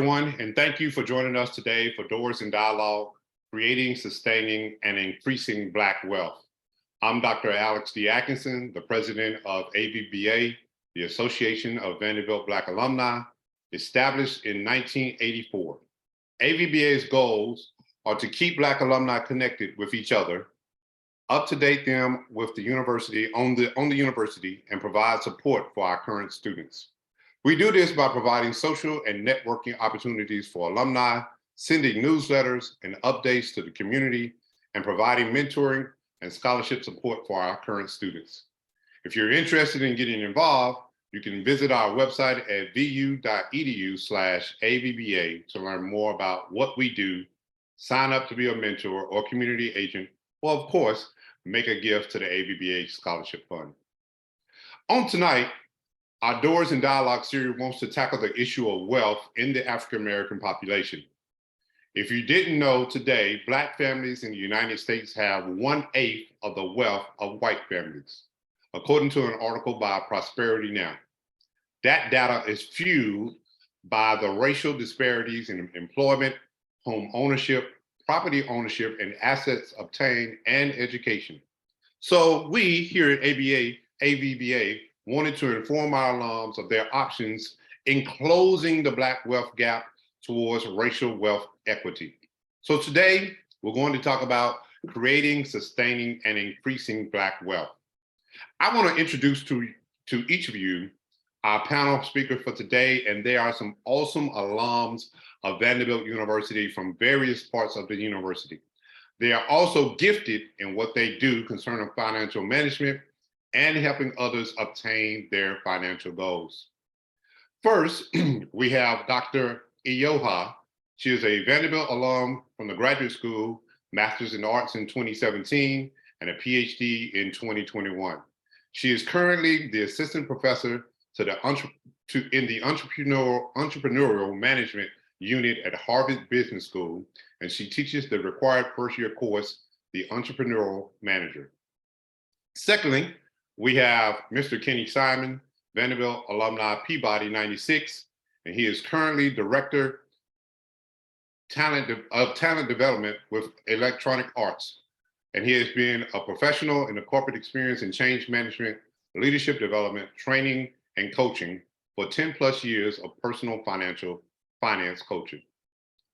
Everyone, and thank you for joining us today for Doors in Dialogue, Creating, Sustaining, and Increasing Black Wealth. I'm Dr. Alex D. Atkinson, the president of AVBA, the Association of Vanderbilt Black Alumni, established in 1984. AVBA's goals are to keep Black alumni connected with each other, up-to-date them with the university on the university, and provide support for our current students. We do this by providing social and networking opportunities for alumni, sending newsletters and updates to the community, and providing mentoring and scholarship support for our current students. If you're interested in getting involved, you can visit our website at vu.edu/AVBA to learn more about what we do, sign up to be a mentor or community agent, or of course, make a gift to the AVBA Scholarship Fund. On tonight, our Doors in Dialogue series wants to tackle the issue of wealth in the African-American population. If you didn't know, today, Black families in the United States have 1/8 of the wealth of white families, according to an article by Prosperity Now. That data is fueled by the racial disparities in employment, home ownership, property ownership, and assets obtained, and education. So we here at AVBA wanted to inform our alums of their options in closing the Black wealth gap towards racial wealth equity. So today, we're going to talk about creating, sustaining, and increasing Black wealth. I want to introduce to each of you our panel speaker for today, and there are some awesome alums of Vanderbilt University from various parts of the university. They are also gifted in what they do concerning financial management and helping others obtain their financial goals. First, we have Dr. Iyoha. She is a Vanderbilt alum from the graduate school, Master's in Arts in 2017, and a PhD in 2021. She is currently the assistant professor in the entrepreneurial management unit at Harvard Business School, and she teaches the required first-year course, the Entrepreneurial Manager. Secondly, we have Mr. Kenny Simon, Vanderbilt alumni Peabody 96, and he is currently Director of Talent Development with Electronic Arts. And he has been a professional in the corporate experience in change management, leadership development, training, and coaching for 10+ years of personal finance coaching.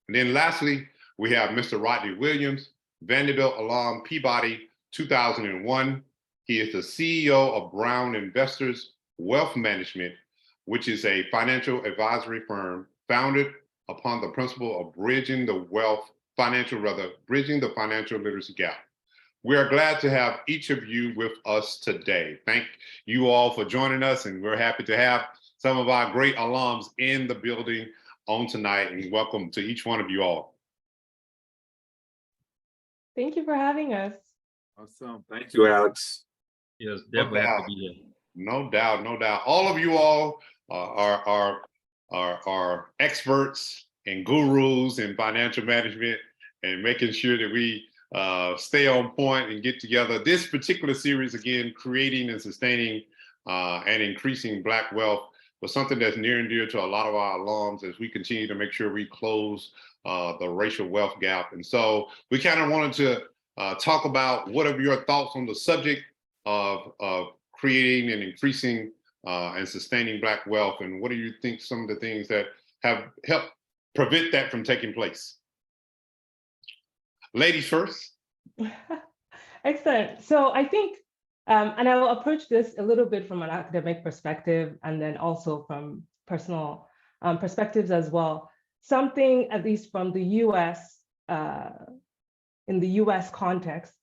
And then lastly, we have Mr. Rodney Williams, Vanderbilt alum Peabody 2001. He is the CEO of Brown Investors Wealth Management, which is a financial advisory firm founded upon the principle of bridging the financial literacy gap. We are glad to have each of you with us today. Thank you all for joining us, and we're happy to have some of our great alums in the building on tonight, and welcome to each one of you all. Thank you for having us. Awesome. Thank you, Alex. Yes, definitely have to be here. No doubt, no doubt. All of you all are experts and gurus in financial management and making sure that we stay on point and get together. This particular series, again, creating and sustaining and increasing Black wealth, was something that's near and dear to a lot of our alums as we continue to make sure we close the racial wealth gap. And so we kind of wanted to talk about what are your thoughts on the subject of creating and increasing and sustaining Black wealth, and what do you think some of the things that have helped prevent that from taking place? Ladies first. Excellent. So I think, and I will approach this a little bit from an academic perspective and then also from personal perspectives as well. Something, at least from the US, in the US context,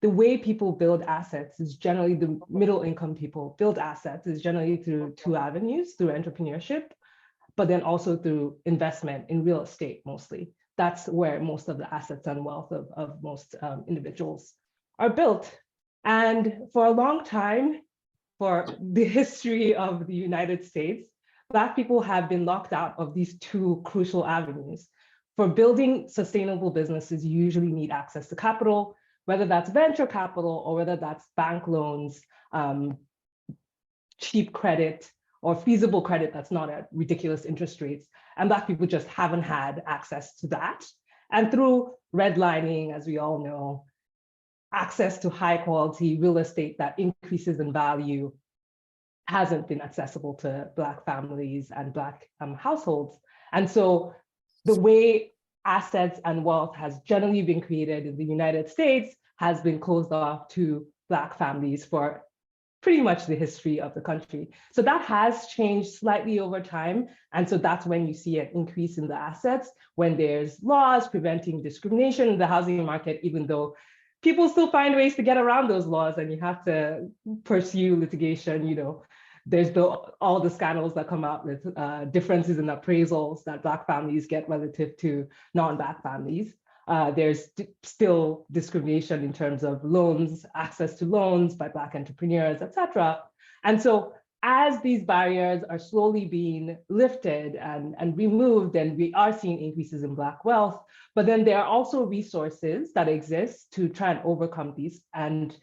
the way people build assets is generally, the middle income people build assets is generally through two avenues, through entrepreneurship, but then also through investment in real estate mostly. That's where most of the assets and wealth of most individuals are built. And for a long time, for the history of the United States, Black people have been locked out of these two crucial avenues. For building sustainable businesses, you usually need access to capital, whether that's venture capital or whether that's bank loans, cheap credit, or feasible credit that's not at ridiculous interest rates. And Black people just haven't had access to that. And through redlining, as we all know, access to high quality real estate that increases in value hasn't been accessible to Black families and Black households. And so the way assets and wealth has generally been created in the United States has been closed off to Black families for pretty much the history of the country. So that has changed slightly over time. And so that's when you see an increase in the assets, when there's laws preventing discrimination in the housing market, even though people still find ways to get around those laws and you have to pursue litigation. There's all the scandals that come out with differences in appraisals that Black families get relative to non-Black families. There's still discrimination in terms of loans, access to loans by Black entrepreneurs, et cetera. And so as these barriers are slowly being lifted and removed, then we are seeing increases in Black wealth. But then there are also resources that exist to try and overcome these, and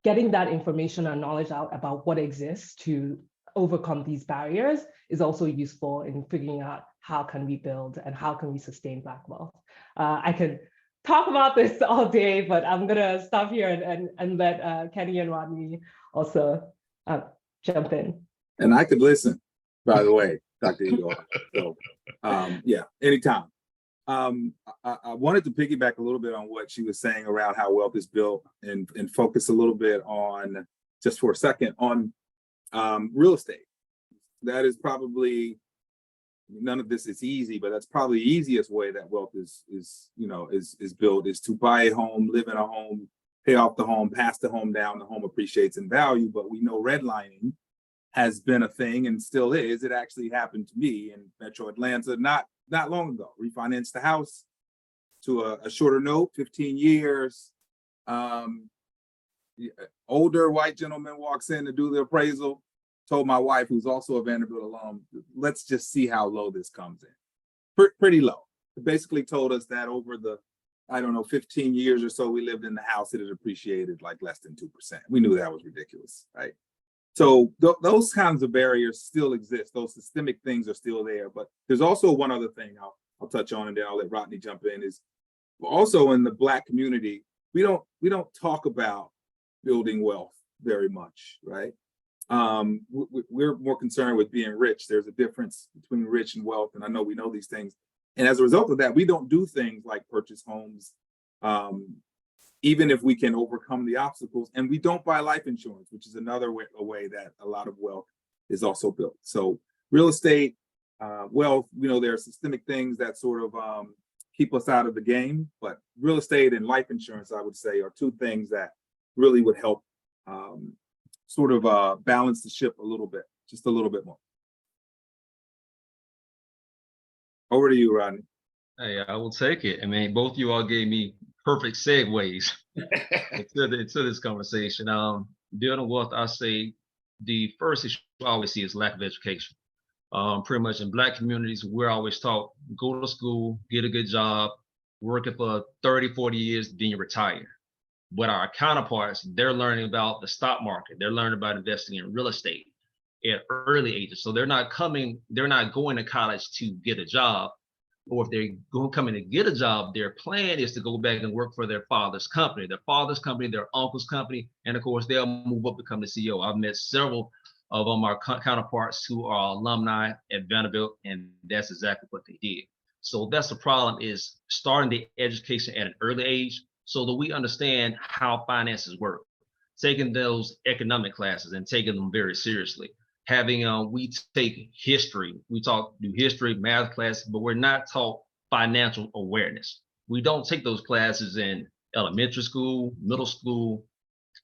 getting that information and knowledge out about what exists to overcome these barriers is also useful in figuring out how can we build and how can we sustain Black wealth. I could talk about this all day, but I'm gonna stop here and let Kenny and Rodney also jump in. And I could listen, by the way, Dr. Eagle. So, yeah, anytime. I wanted to piggyback a little bit on what she was saying around how wealth is built and focus a little bit on, just for a second, on real estate. That is probably, none of this is easy, but that's probably the easiest way that wealth is built, is to buy a home, live in a home, pay off the home, pass the home down, the home appreciates in value. But we know redlining has been a thing and still is. It actually happened to me in Metro Atlanta not long ago. Refinanced the house to a shorter note, 15 years. Older white gentleman walks in to do the appraisal, told my wife, who's also a Vanderbilt alum, let's just see how low this comes in. Pretty low. It basically told us that over the, 15 years or so we lived in the house, it had appreciated like less than 2%. We knew that was ridiculous, right? So those kinds of barriers still exist. Those systemic things are still there. But there's also one other thing I'll touch on, and then I'll let Rodney jump in, is also in the Black community, we don't talk about building wealth very much, right? We're more concerned with being rich. There's a difference between rich and wealth, and I know we know these things. And as a result of that, we don't do things like purchase homes, even if we can overcome the obstacles. And we don't buy life insurance, which is another way that a lot of wealth is also built. So real estate, wealth, there are systemic things that sort of keep us out of the game. But real estate and life insurance, I would say, are two things that really would help sort of balance the ship a little bit, just a little bit more. Over to you, Rodney. Hey, I will take it. I mean, both of you all gave me perfect segues into this conversation. Dealing with, I say, the first issue I always see is lack of education. Pretty much in Black communities, we're always taught, go to school, get a good job, working for 30, 40 years, then you retire. But our counterparts, they're learning about the stock market. They're learning about investing in real estate at early ages. So they're not going to college to get a job. Or if they're coming to get a job, their plan is to go back and work for their father's company, their uncle's company. And of course, they'll move up, become the CEO. I've met several of our counterparts who are alumni at Vanderbilt, and that's exactly what they did. So that's the problem, is starting the education at an early age so that we understand how finances work, taking those economic classes and taking them very seriously. We take history, do history, math classes, but we're not taught financial awareness. We don't take those classes in elementary school, middle school,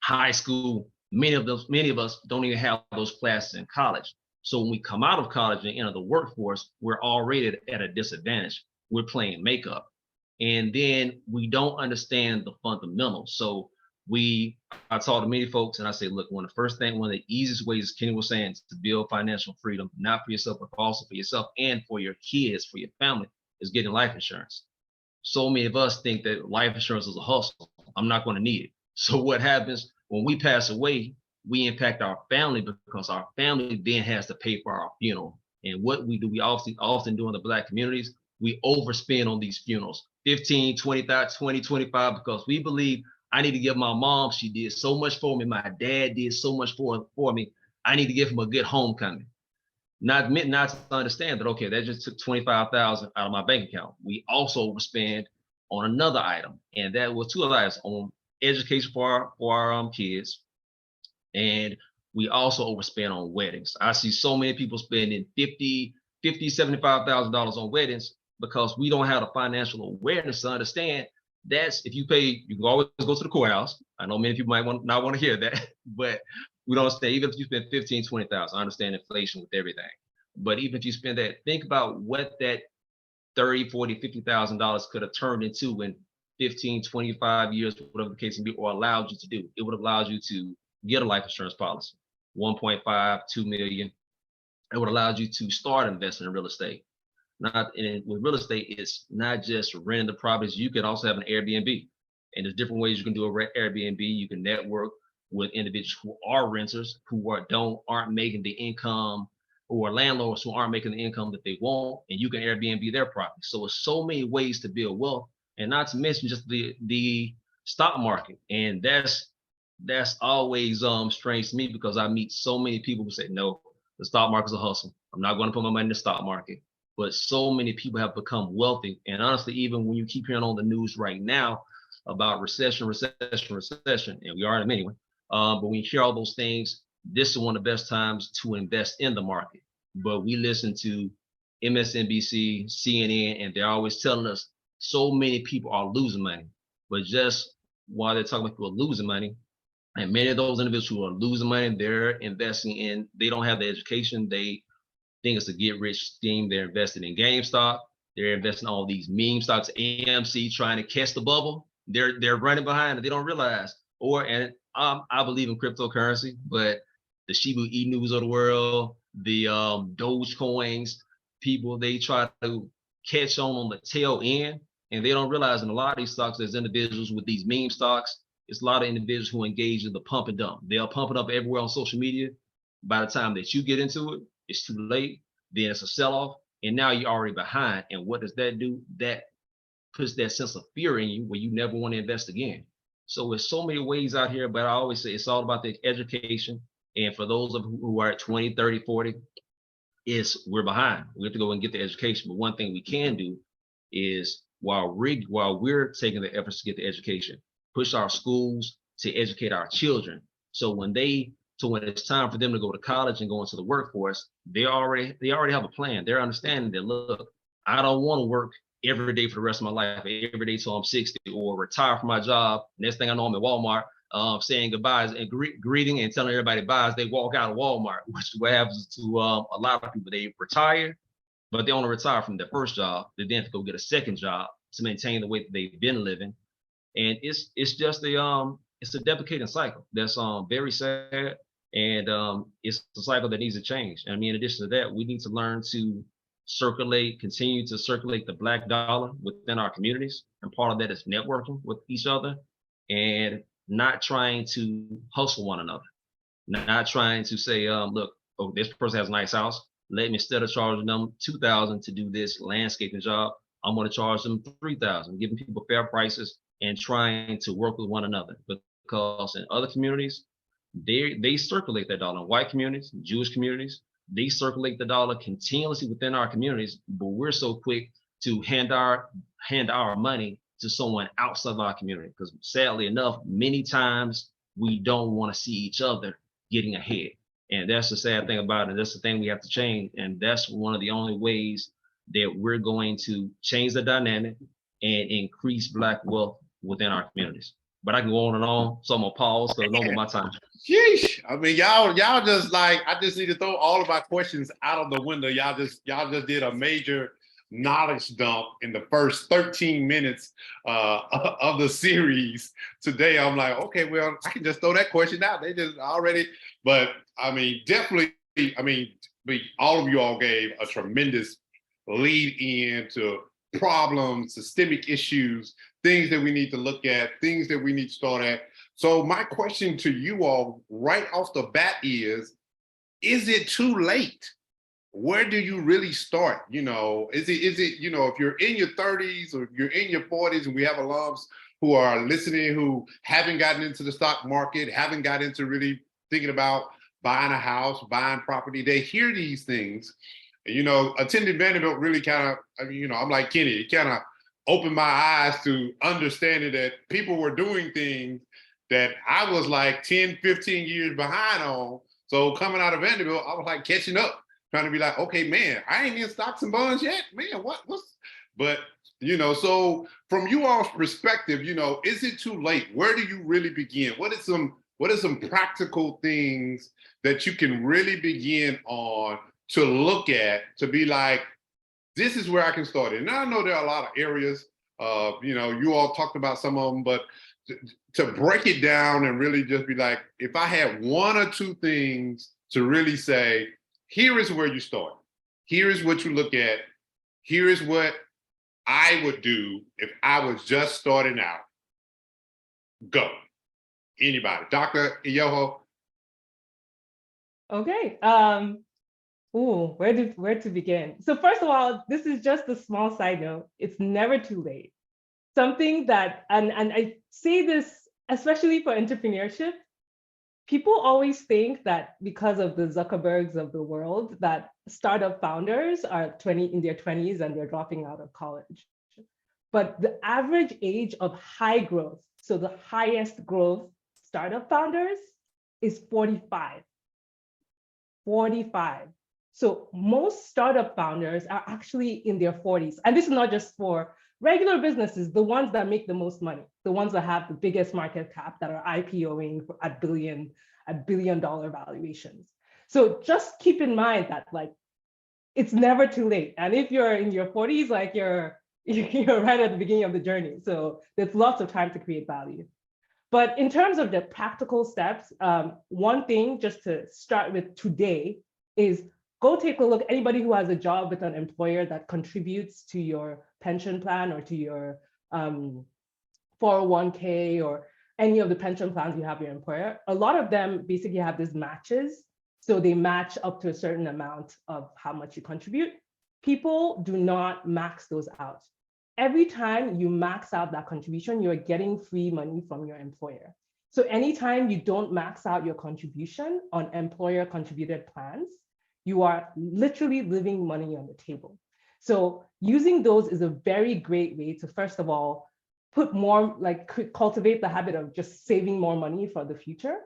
high school. Many of us don't even have those classes in college. So when we come out of college and enter the workforce, we're already at a disadvantage. We're playing makeup. And then we don't understand the fundamentals. So I talk to many folks and I say, look, one of the easiest ways, Kenny was saying, to build financial freedom, not for yourself, but also for yourself and for your kids, for your family, is getting life insurance. So many of us think that life insurance is a hustle. I'm not going to need it. So what happens when we pass away, we impact our family because our family then has to pay for our funeral. And what we do, we often do in the Black communities, we overspend on these funerals, 15, 20, 25, because we believe I need to give my mom, she did so much for me. My dad did so much for me. I need to give him a good homecoming. Not to understand that, okay, that just took 25,000 out of my bank account. We also overspend on another item, and that was two items, on education for our kids, and we also overspend on weddings. I see so many people spending $75,000 on weddings because we don't have the financial awareness to understand that's, if you pay, you can always go to the courthouse. I know many people might not want to hear that, but we don't understand, even if you spend 15, 20,000, I understand inflation with everything. But even if you spend that, think about what that 30, 40, $50,000 could have turned into in 15, 25 years, whatever the case may be, or allowed you to do. It would have allowed you to get a life insurance policy, 1.5, 2 million. It would have allowed you to start investing in real estate. With real estate, it's not just renting the properties. You can also have an Airbnb, and there's different ways you can do a Airbnb. You can network with individuals who are renters, who aren't making the income, or landlords who aren't making the income that they want, and you can Airbnb their property. So it's so many ways to build wealth, and not to mention just the stock market. And that's always strange to me, because I meet so many people who say, no, the stock market's a hustle. I'm not going to put my money in the stock market. But so many people have become wealthy. And honestly, even when you keep hearing on the news right now about recession, and we are in them anyway, but when you hear all those things, this is one of the best times to invest in the market. But we listen to MSNBC, CNN, and they're always telling us so many people are losing money. But just while they're talking about people losing money, and many of those individuals who are losing money, they're investing in, they don't have the education, they think it's a get rich scheme. They're invested in GameStop. They're investing in all these meme stocks, AMC, trying to catch the bubble. They're running behind it. They don't realize. I believe in cryptocurrency, but the Shiba Inus of the world, the Dogecoins, people, they try to catch on the tail end, and they don't realize in a lot of these stocks, there's individuals with these meme stocks. It's a lot of individuals who engage in the pump and dump. They'll pump it up everywhere on social media. By the time that you get into it, it's too late. Then it's a sell-off, and now you're already behind. And what does that do? That puts that sense of fear in you where you never want to invest again. So there's so many ways out here, but I always say it's all about the education. And for those of who are at 20, 30, 40, we're behind. We have to go and get the education. But one thing we can do is, while we're taking the efforts to get the education, push our schools to educate our children. So when it's time for them to go to college and go into the workforce, they already have a plan. They're understanding that, look, I don't want to work every day for the rest of my life, every day till I'm 60, or retire from my job. Next thing I know, I'm at Walmart saying goodbyes and greeting and telling everybody bye as they walk out of Walmart, which is what happens to a lot of people. They retire, but they only retire from their first job. They then have to go get a second job to maintain the way that they've been living. And it's just it's a deprecating cycle that's very sad. And it's a cycle that needs to change. I mean, in addition to that, we need to learn to continue to circulate the Black dollar within our communities. And part of that is networking with each other and not trying to hustle one another. Not trying to say, look, oh, this person has a nice house. Let me, instead of charging them $2,000 to do this landscaping job, I'm going to charge them $3,000, giving people fair prices and trying to work with one another. Because in other communities, they circulate that dollar. In white communities, Jewish communities, they circulate the dollar continuously within our communities, but we're so quick to hand our money to someone outside of our community, because sadly enough, many times we don't want to see each other getting ahead. And that's the sad thing about it. That's the thing we have to change. And that's one of the only ways that we're going to change the dynamic and increase Black wealth within our communities. But I can go on and on, so I'm gonna pause because I'm over my time. Sheesh. I mean, y'all just like, I just need to throw all of my questions out of the window. Y'all just did a major knowledge dump in the first 13 minutes of the series today. I'm like, okay, well, I can just throw that question out. They just already, but I mean, definitely, I mean, all of you all gave a tremendous lead in to problems, systemic issues, things that we need to look at, things that we need to start at. So my question to you all right off the bat is it too late? Where do you really start? You know, is it, you know, if you're in your 30s or you're in your 40s, and we have alums who are listening who haven't gotten into the stock market, haven't got into really thinking about buying a house, buying property, they hear these things. And, you know, attending Vanderbilt really kind of, I mean, you know, I'm like Kenny, it kind of opened my eyes to understanding that people were doing things that I was like 10, 15 years behind on. So coming out of Vanderbilt, I was like catching up, trying to be like, okay, man, I ain't in stocks and bonds yet, man, but, you know, so from you all's perspective, you know, is it too late? Where do you really begin? What are some practical things that you can really begin on to look at, to be like, this is where I can start it? And I know there are a lot of areas, you know, you all talked about some of them, but to break it down and really just be like, if I had one or two things to really say, here is where you start. Here is what you look at. Here is what I would do if I was just starting out. Go. Anybody? Dr. Iyoho? Okay. Where to begin? So first of all, this is just a small side note. It's never too late. Something that, and I say this especially for entrepreneurship, people always think that because of the Zuckerbergs of the world, that startup founders are in their 20s and they're dropping out of college. But the average age of high growth, so the highest growth startup founders, is 45. 45. So most startup founders are actually in their 40s. And this is not just for regular businesses, the ones that make the most money, the ones that have the biggest market cap, that are IPOing at billion-dollar valuations. So just keep in mind that, like, it's never too late. And if you're in your 40s, like you're right at the beginning of the journey. So there's lots of time to create value. But in terms of the practical steps, one thing just to start with today is go take a look. Anybody who has a job with an employer that contributes to your pension plan or to your 401k or any of the pension plans you have your employer, a lot of them basically have these matches. So they match up to a certain amount of how much you contribute. People do not max those out. Every time you max out that contribution, you're getting free money from your employer. So anytime you don't max out your contribution on employer contributed plans, you are literally leaving money on the table. So using those is a very great way to, first of all, put more, like cultivate the habit of just saving more money for the future,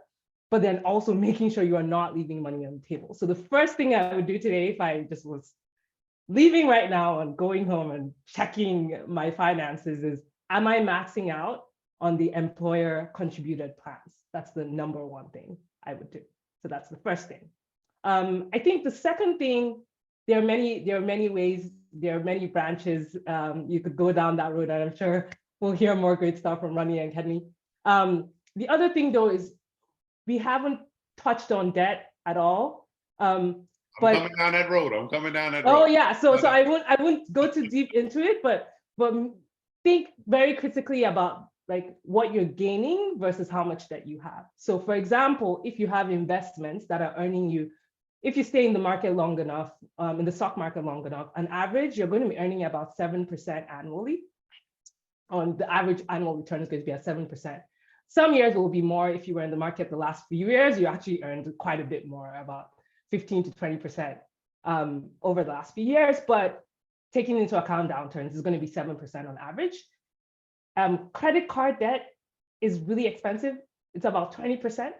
but then also making sure you are not leaving money on the table. So the first thing I would do today, if I just was leaving right now and going home and checking my finances, is, am I maxing out on the employer contributed plans? That's the number one thing I would do. So that's the first thing. I think the second thing, there are many ways, there are many branches you could go down that road, and I'm sure we'll hear more great stuff from Rani and Kenny. The other thing though is we haven't touched on debt at all. I'm coming down that road. Oh yeah, so I won't go too deep into it, but think very critically about like what you're gaining versus how much debt you have. So for example, if you have investments that are earning you, if you stay in the market long enough, in the stock market long enough, on average, you're going to be earning about 7% annually. On the average annual return is going to be at 7%. Some years will be more. If you were in the market the last few years, you actually earned quite a bit more, about 15 to 20% over the last few years. But taking into account downturns, is going to be 7% on average. Credit card debt is really expensive. It's about 20%.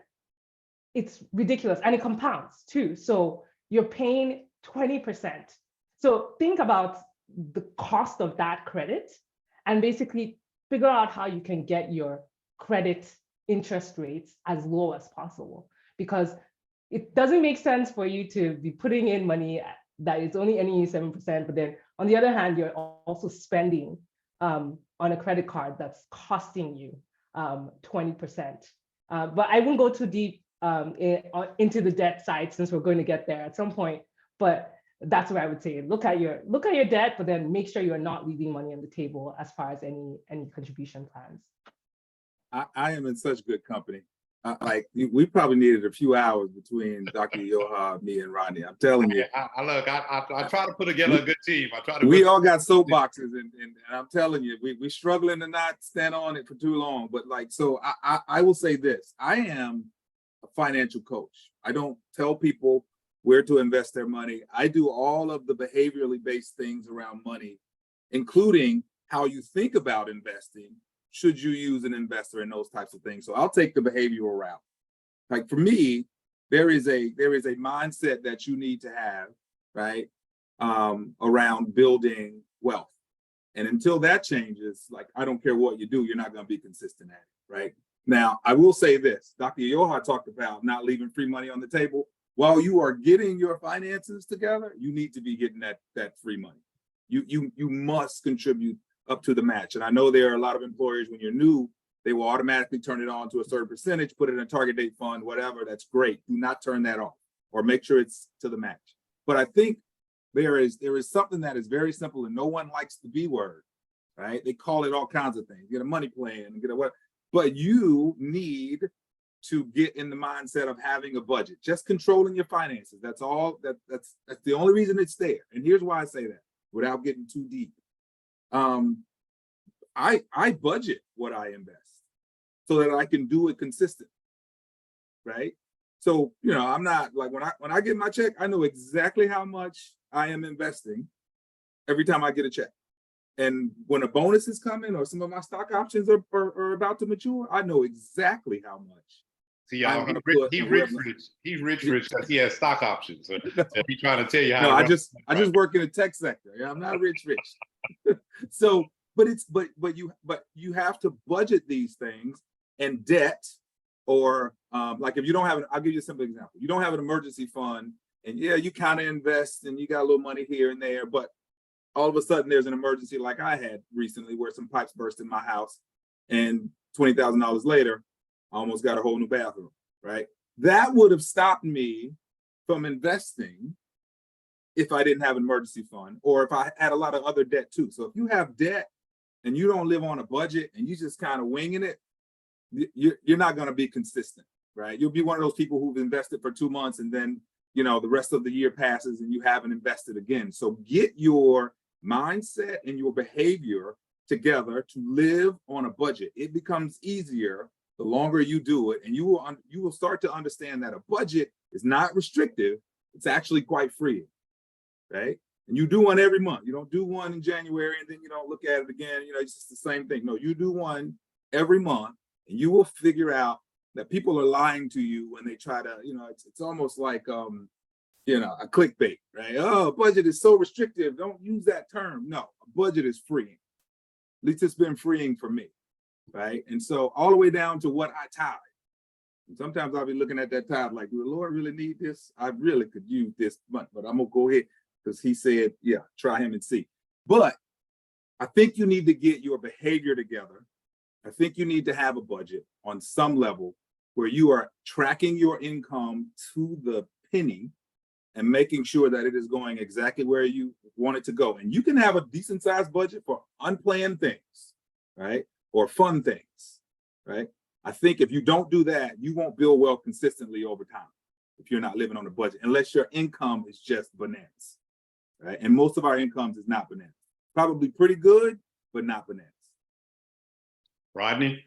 It's ridiculous, and it compounds too. So you're paying 20%. So think about the cost of that credit and basically figure out how you can get your credit interest rates as low as possible, because it doesn't make sense for you to be putting in money that is only earning you 7%, but then on the other hand, you're also spending on a credit card that's costing you 20%. But I won't go too deep into the debt side, since we're going to get there at some point. But that's where I would say look at your debt, but then make sure you're not leaving money on the table as far as any contribution plans. I am in such good company. Like we probably needed a few hours between Dr. Yoha, me, and Rodney. I'm telling you. I try to put together a good team. We all got soapboxes, and I'm telling you, we struggling to not stand on it for too long. But like, so I will say this: I am a financial coach. I don't tell people where to invest their money. I do all of the behaviorally based things around money, including how you think about investing. Should you use an investor and those types of things? So I'll take the behavioral route. Like for me, there is a mindset that you need to have, right, around building wealth. And until that changes, like I don't care what you do, you're not going to be consistent at it, right? Now, I will say this: Dr. Yoha talked about not leaving free money on the table. While you are getting your finances together, you need to be getting that free money. You must contribute up to the match. And I know there are a lot of employers, when you're new, they will automatically turn it on to a certain percentage, put it in a target date fund, whatever. That's great. Do not turn that off, or make sure it's to the match. But I think there is something that is very simple, and no one likes the B word, right? They call it all kinds of things. Get a money plan, get a what, but you need to get in the mindset of having a budget, just controlling your finances. That's all. That's the only reason it's there. And here's why I say that without getting too deep. I budget what I invest so that I can do it consistent, right? So, you know, I'm not like, when I get my check, I know exactly how much I am investing every time I get a check. And when a bonus is coming or some of my stock options are about to mature, I know exactly how much. See, y'all, he's rich because he has stock options. So he's trying to tell you how. No, I just work in the tech sector. Yeah, I'm not rich. So, but you have to budget these things, and debt, or like if you don't have I'll give you a simple example. You don't have an emergency fund, and yeah, you kind of invest and you got a little money here and there, but all of a sudden there's an emergency like I had recently where some pipes burst in my house, and $20,000 later, I almost got a whole new bathroom, right? That would have stopped me from investing if I didn't have an emergency fund, or if I had a lot of other debt too. So if you have debt and you don't live on a budget and you just kind of winging it, you're not going to be consistent, right? You'll be one of those people who've invested for 2 months and then, you know, the rest of the year passes and you haven't invested again. So get your mindset and your behavior together to live on a budget. It becomes easier the longer you do it, and you will start to understand that a budget is not restrictive. It's actually quite freeing, right? And you do one every month. You don't do one in January and then you don't look at it again. You know, it's just the same thing. No, you do one every month, and you will figure out that people are lying to you when they try to, you know, it's almost like, you know, a clickbait, right? Oh, budget is so restrictive. Don't use that term. No, a budget is freeing. At least it's been freeing for me, right? And so all the way down to what I tithe. And sometimes I'll be looking at that tithe like, do the Lord really need this? I really could use this month, but I'm gonna go ahead because he said, yeah, try him and see. But I think you need to get your behavior together. I think you need to have a budget on some level where you are tracking your income to the penny and making sure that it is going exactly where you want it to go. And you can have a decent sized budget for unplanned things, right? Or fun things, right? I think if you don't do that, you won't build wealth consistently over time if you're not living on a budget, unless your income is just bananas, right? And most of our incomes is not bananas. Probably pretty good, but not bananas. Rodney?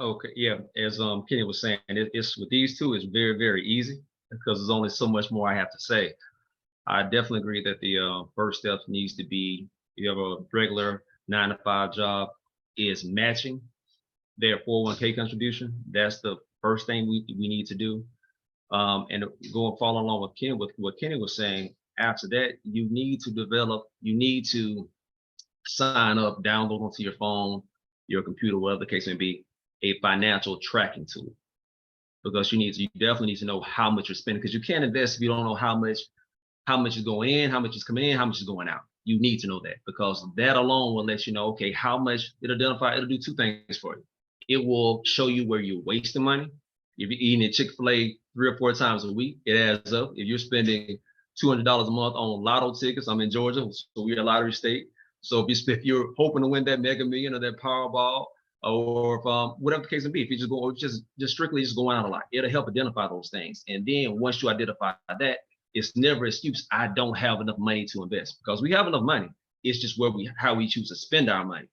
Okay, yeah, as Kenny was saying, it's with these two, it's very, very easy because there's only so much more I have to say. I definitely agree that the first step needs to be, you have a regular 9-to-5 job, is matching their 401k contribution. That's the first thing we need to do. And follow along with what Kenny was saying, after that, you need to sign up, download onto your phone, your computer, whatever the case may be, a financial tracking tool, because you definitely need to know how much you're spending, because you can't invest if you don't know how much is going in, how much is coming in, how much is going out. You need to know that, because that alone will let you know, okay, how much. It'll do two things for you. It will show you where you're wasting money, If you're eating at Chick-fil-A 3 or 4 times a week, it adds up. If you're spending $200 a month on lotto tickets, I'm in Georgia, so we're a lottery state. So if you're hoping to win that Mega Million or that Powerball, or if, whatever the case may be, if you just go just strictly just going out a lot, it'll help identify those things. And then once you identify that, it's never an excuse. I don't have enough money to invest, because we have enough money. It's just how we choose to spend our money.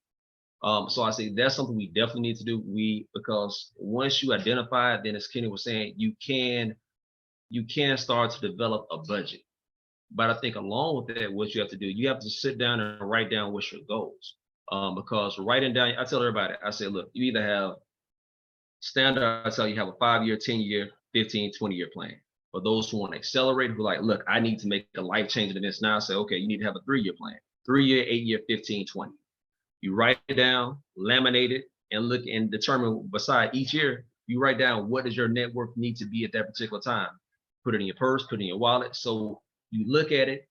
So I say that's something we definitely need to do. Because once you identify it, then as Kenny was saying, you can start to develop a budget. But I think along with that, what you have to do, you have to sit down and write down what's your goals. Because writing down, I tell everybody, I say, look, you either have standard, I tell you have a 5-year, 10-year, 15, 20-year plan. For those who want to accelerate, who are like, look, I need to make a life-changing event now, I say, okay, you need to have a 3-year plan, 3-year, 8-year, 15, 20. You write it down, laminate it, and look and determine beside each year, you write down what does your net worth need to be at that particular time. Put it in your purse, put it in your wallet. So you look at it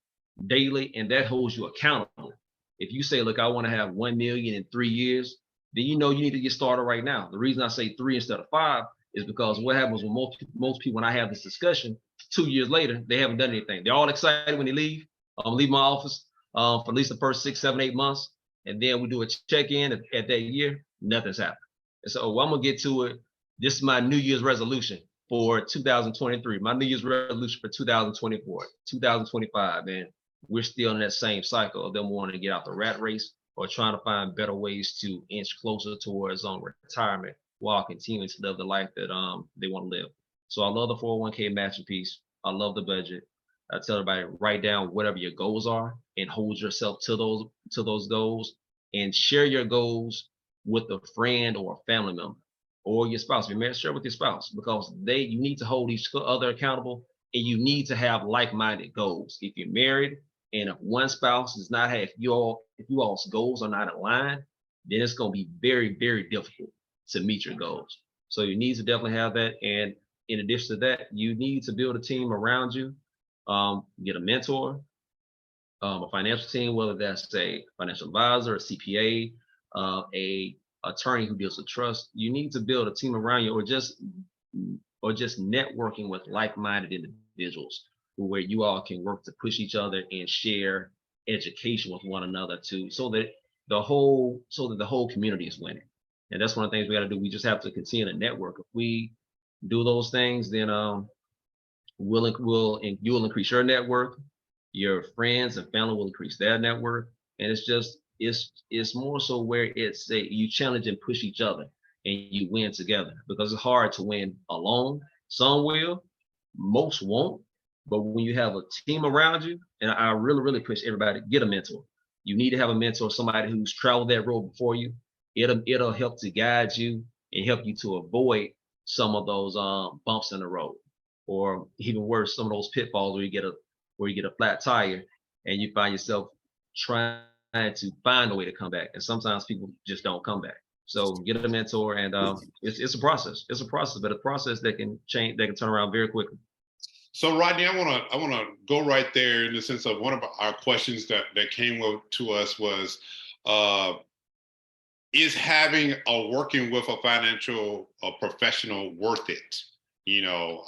daily, and that holds you accountable. If you say, look, I want to have 1 million in 3 years, then you know you need to get started right now. The reason I say 3 instead of 5 is because what happens with most people, when I have this discussion, 2 years later, they haven't done anything. They're all excited when they leave my office for at least the first 6, 7, 8 months. And then we do a check-in at that year, nothing's happened. And so I'm gonna get to it. This is my New Year's resolution for 2023. My New Year's resolution for 2024, 2025, man. We're still in that same cycle of them wanting to get out the rat race or trying to find better ways to inch closer towards retirement while continuing to live the life that they want to live. So I love the 401k matching piece. I love the budget. I tell everybody, write down whatever your goals are and hold yourself to those goals, and share your goals with a friend or a family member or your spouse. If you're married, share with your spouse, because you need to hold each other accountable, and you need to have like-minded goals. If you're married and if one spouse does not have, if you all's goals are not aligned, then it's going to be very, very difficult to meet your goals. So you need to definitely have that. And in addition to that, you need to build a team around you. Get a mentor, a financial team, whether that's a financial advisor, a CPA, a attorney who deals with trust. You need to build a team around you, or just networking with like-minded individuals where you all can work to push each other and share education with one another too, so that the whole community is winning. And that's one of the things we got to do. We just have to continue to network. If we do those things, then you'll increase your net worth, your friends and family will increase their net worth. And it's more so where you challenge and push each other and you win together, because it's hard to win alone. Some will, most won't. But when you have a team around you, and I really, really push everybody, get a mentor. You need to have a mentor, somebody who's traveled that road before you. It'll help to guide you and help you to avoid some of those bumps in the road. Or even worse, some of those pitfalls where you get a flat tire and you find yourself trying to find a way to come back. And sometimes people just don't come back. So get a mentor, and it's a process. It's a process, but a process that can change, that can turn around very quickly. So Rodney, I want to go right there in the sense of one of our questions that came to us was, is having working with a financial professional worth it? You know,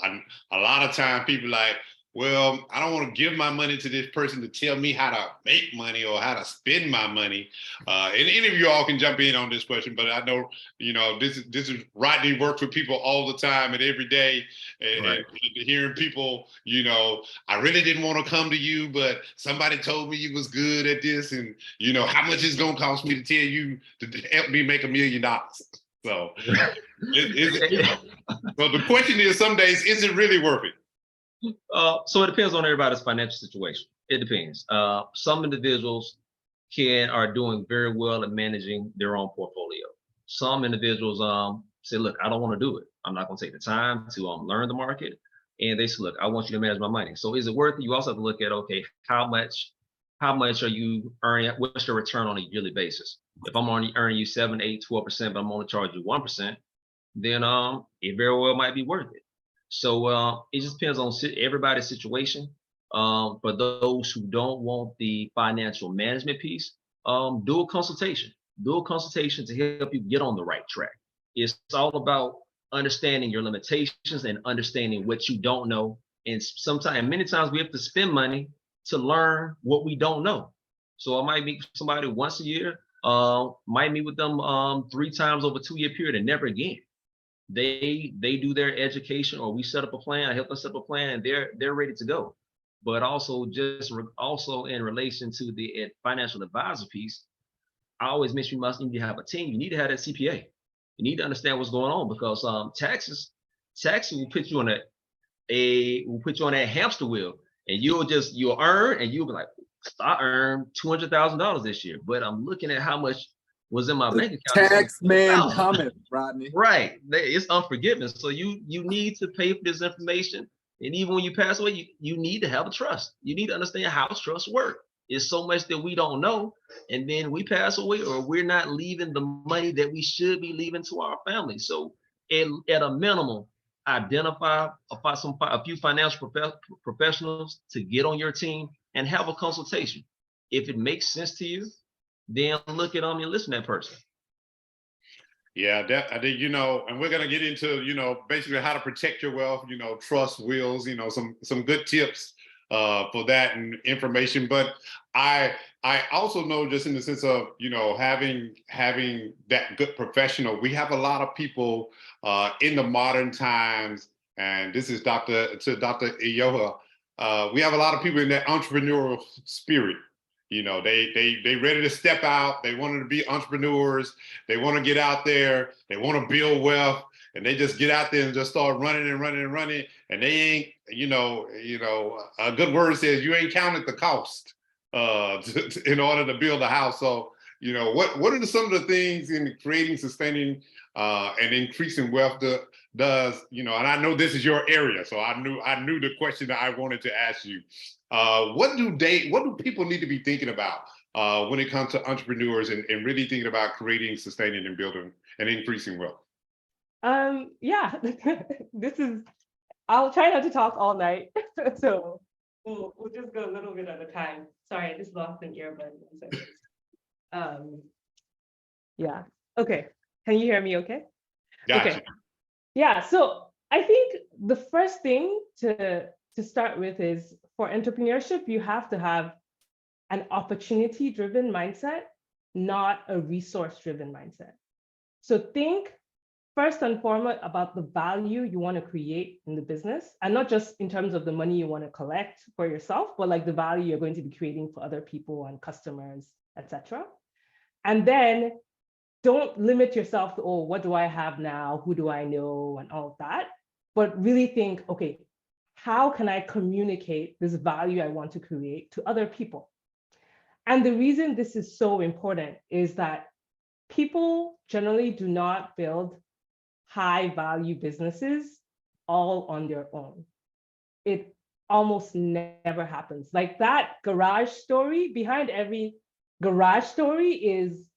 a lot of time people like, well, I don't want to give my money to this person to tell me how to make money or how to spend my money. And any of you all can jump in on this question, but I know, you know, this is Rodney works with people all the time and every day, and, right. and hearing people, you know, I really didn't want to come to you, but somebody told me you was good at this, and you know, how much it's gonna cost me to tell you to help me make $1 million. So, so the question is, some days, is it really worth it? So it depends on everybody's financial situation. It depends. Some individuals are doing very well at managing their own portfolio. Some individuals say, look, I don't want to do it. I'm not going to take the time to learn the market. And they say, look, I want you to manage my money. So is it worth it? You also have to look at, okay, how much are you earning? What's your return on a yearly basis? If I'm only earning you 7, 8, 12%, but I'm only charging you 1%, then it very well might be worth it. So it just depends on everybody's situation. For those who don't want the financial management piece, do a consultation. Do a consultation to help you get on the right track. It's all about understanding your limitations and understanding what you don't know. And many times we have to spend money to learn what we don't know. So I might meet somebody once a year, might meet with them 3 times over a 2-year period and never again. They do their education, or we set up a plan, I help them set up a plan, and they're ready to go. But also also in relation to the financial advisor piece, I always mention you need to have a team. You need to have that CPA. You need to understand what's going on, because taxes will put you on that hamster wheel, and you'll earn, and you'll be like, I earned $200,000 this year, but I'm looking at how much was in my bank account. Tax man coming, Rodney. Right, it's unforgiveness. So you need to pay for this information, and even when you pass away, you need to have a trust. You need to understand how trust work. It's so much that we don't know, and then we pass away, or we're not leaving the money that we should be leaving to our family. So at a minimum, identify a few financial professionals to get on your team and have a consultation. If it makes sense to you, then look at and listen to that person. Yeah, I think, and we're gonna get into, basically how to protect your wealth, trust wills, some good tips for that and information. But I also know, just in the sense of, having that good professional, we have a lot of people in the modern times, and this is Dr. Iyoha. We have a lot of people in that entrepreneurial spirit. They ready to step out. They wanted to be entrepreneurs. They want to get out there. They want to build wealth, and they just get out there and just start running and running and running. And they ain't, a good word says you ain't counted the cost in order to build a house. So, what are some of the things in creating, sustaining, and increasing wealth does, and I know this is your area, so I knew the question that I wanted to ask you. What do people need to be thinking about when it comes to entrepreneurs and really thinking about creating, sustaining, and building and increasing wealth? Yeah, I'll try not to talk all night. So we'll just go a little bit at a time. Sorry, I just lost an earbud. Yeah, okay. Can you hear me okay? Gotcha. Okay. Yeah, so I think the first thing to start with is, for entrepreneurship, you have to have an opportunity-driven mindset, not a resource-driven mindset. So think first and foremost about the value you want to create in the business, and not just in terms of the money you want to collect for yourself, but like the value you're going to be creating for other people and customers, etc. And then don't limit yourself to, oh, what do I have now? Who do I know? And all of that. But really think, okay, how can I communicate this value I want to create to other people? And the reason this is so important is that people generally do not build high value businesses all on their own. It almost never happens. Like that garage story, behind every garage story is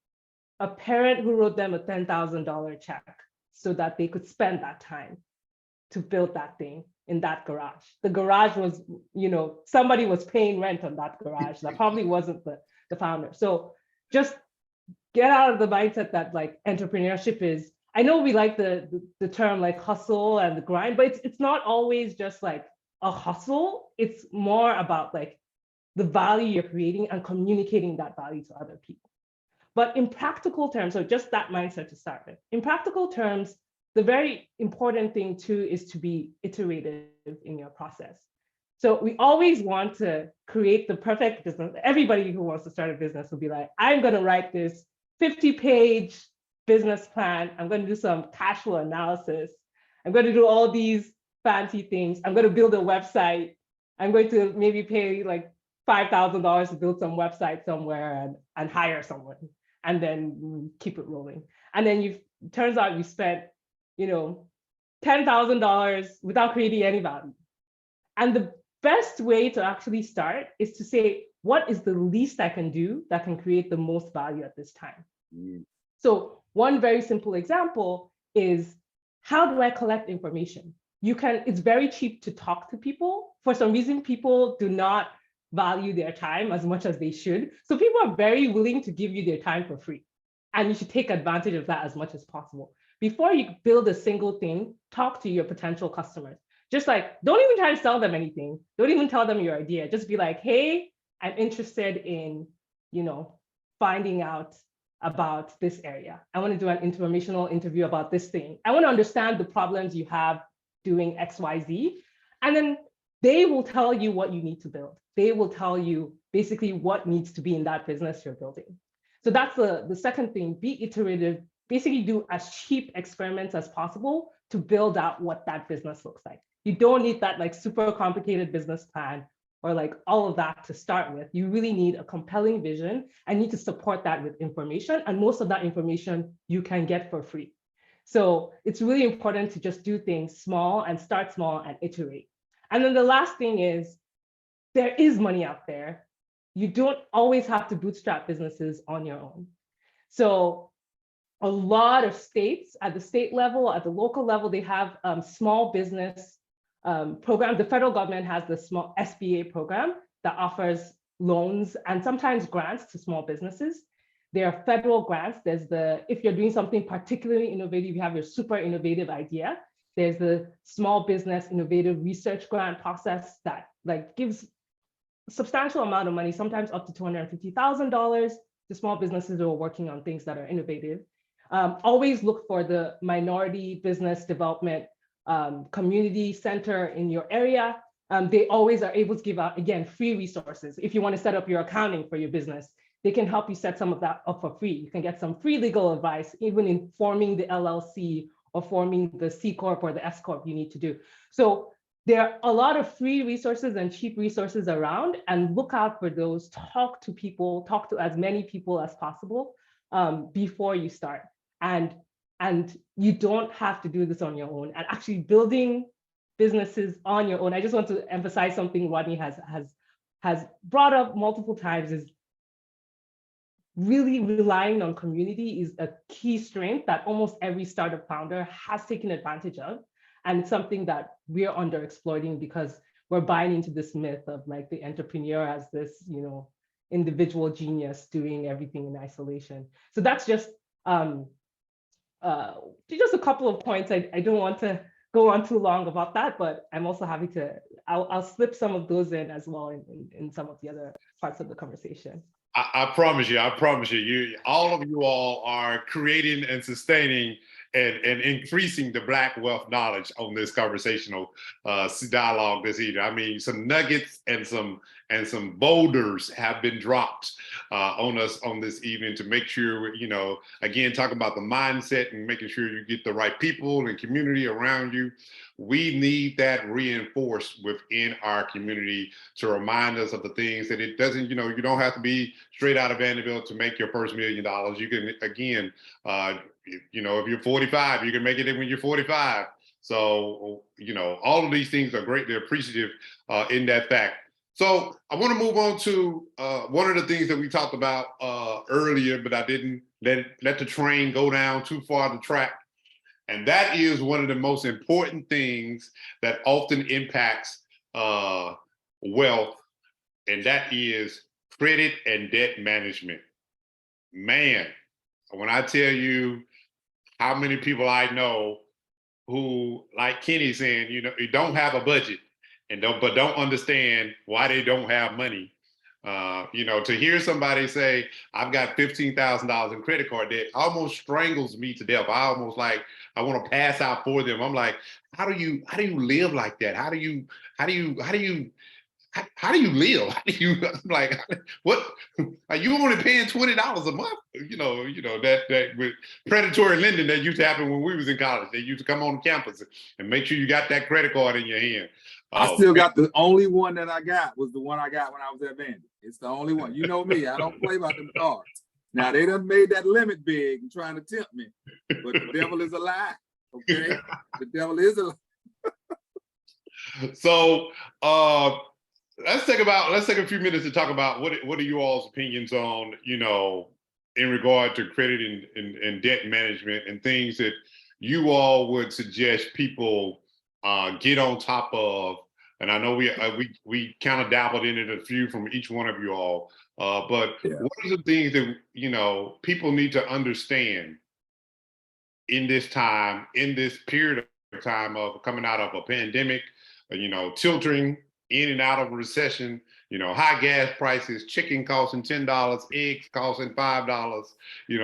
a parent who wrote them a $10,000 check so that they could spend that time to build that thing in that garage. The garage was, somebody was paying rent on that garage. That probably wasn't the founder. So just get out of the mindset that like entrepreneurship is, I know we like the term like hustle and the grind, but it's not always just like a hustle. It's more about like the value you're creating and communicating that value to other people. But in practical terms, so just that mindset to start with, in practical terms, the very important thing too is to be iterative in your process. So we always want to create the perfect business. Everybody who wants to start a business will be like, I'm going to write this 50-page business plan. I'm going to do some cash flow analysis. I'm going to do all these fancy things. I'm going to build a website. I'm going to maybe pay like $5,000 to build some website somewhere and hire someone, and then keep it rolling. And then turns out you spent, $10,000 without creating any value. And the best way to actually start is to say, what is the least I can do that can create the most value at this time? So one very simple example is, how do I collect information? It's very cheap to talk to people. For some reason, people do not value their time as much as they should. So people are very willing to give you their time for free. And you should take advantage of that as much as possible. before you build a single thing, talk to your potential customers. Just like, don't even try to sell them anything. Don't even tell them your idea. Just be like, hey, I'm interested in, finding out about this area. I want to do an informational interview about this thing. I want to understand the problems you have doing X, Y, Z. And then they will tell you what you need to build. They will tell you basically what needs to be in that business you're building. So that's the second thing, be iterative, basically do as cheap experiments as possible to build out what that business looks like. You don't need that like super complicated business plan or like all of that to start with. You really need a compelling vision and need to support that with information. And most of that information you can get for free. So it's really important to just do things small and start small and iterate. And then the last thing is, there is money out there. You don't always have to bootstrap businesses on your own. So a lot of states at the state level, at the local level, they have small business program. The federal government has the small SBA program that offers loans and sometimes grants to small businesses. There are federal grants. There's if you're doing something particularly innovative, you have your super innovative idea. There's the small business innovative research grant process that like gives a substantial amount of money, sometimes up to $250,000 to small businesses who are working on things that are innovative. Always look for the minority business development community center in your area. They always are able to give out, again, free resources. If you want to set up your accounting for your business, they can help you set some of that up for free. You can get some free legal advice, even in forming the LLC or forming the C Corp or the S Corp you need to do. So there are a lot of free resources and cheap resources around, and look out for those. Talk to people, talk to as many people as possible before you start. And you don't have to do this on your own. And actually building businesses on your own, I just want to emphasize something Rodney has brought up multiple times, is really relying on community is a key strength that almost every startup founder has taken advantage of. And it's something that we're underexploiting because we're buying into this myth of like the entrepreneur as this, individual genius doing everything in isolation. So that's just a couple of points. I don't want to go on too long about that, but I'm also happy to, I'll slip some of those in as well in some of the other parts of the conversation. I promise you, all of you all are creating and sustaining and increasing the Black wealth knowledge on this conversational dialogue this evening. I mean, some nuggets and some boulders have been dropped on us on this evening to make sure, again, talking about the mindset and making sure you get the right people and community around you. We need that reinforced within our community to remind us of the things that it doesn't, you don't have to be straight out of Vanderbilt to make your first $1 million. You can, again, if you're 45, you can make it when you're 45. So, all of these things are greatly appreciative in that fact. So I want to move on to one of the things that we talked about earlier, but I didn't let the train go down too far the track. And that is one of the most important things that often impacts wealth, and that is credit and debt management. Man, when I tell you how many people I know who, like Kenny saying, you don't have a budget but don't understand why they don't have money. To hear somebody say, I've got $15,000 in credit card debt almost strangles me to death. I want to pass out for them. I'm like, how do you live like that? How do you live? I'm like, what? Are you only paying $20 a month? That with predatory lending that used to happen when we was in college. They used to come on campus and make sure you got that credit card in your hand. I still got the only one that I got was the one I got when I was at Vandy. It's the only one. You know me, I don't play about them cards. Now they done made that limit big and trying to tempt me, but the devil is a lie. Okay, the devil is a lie. So let's take a few minutes to talk about what are you all's opinions on, in regard to credit and debt management and things that you all would suggest people get on top of. And I know we kind of dabbled in it a few from each one of you all, but yeah. What are the things that people need to understand in this time, in this period of time of coming out of a pandemic, tilting in and out of a recession, high gas prices, chicken costing $10, eggs costing $5,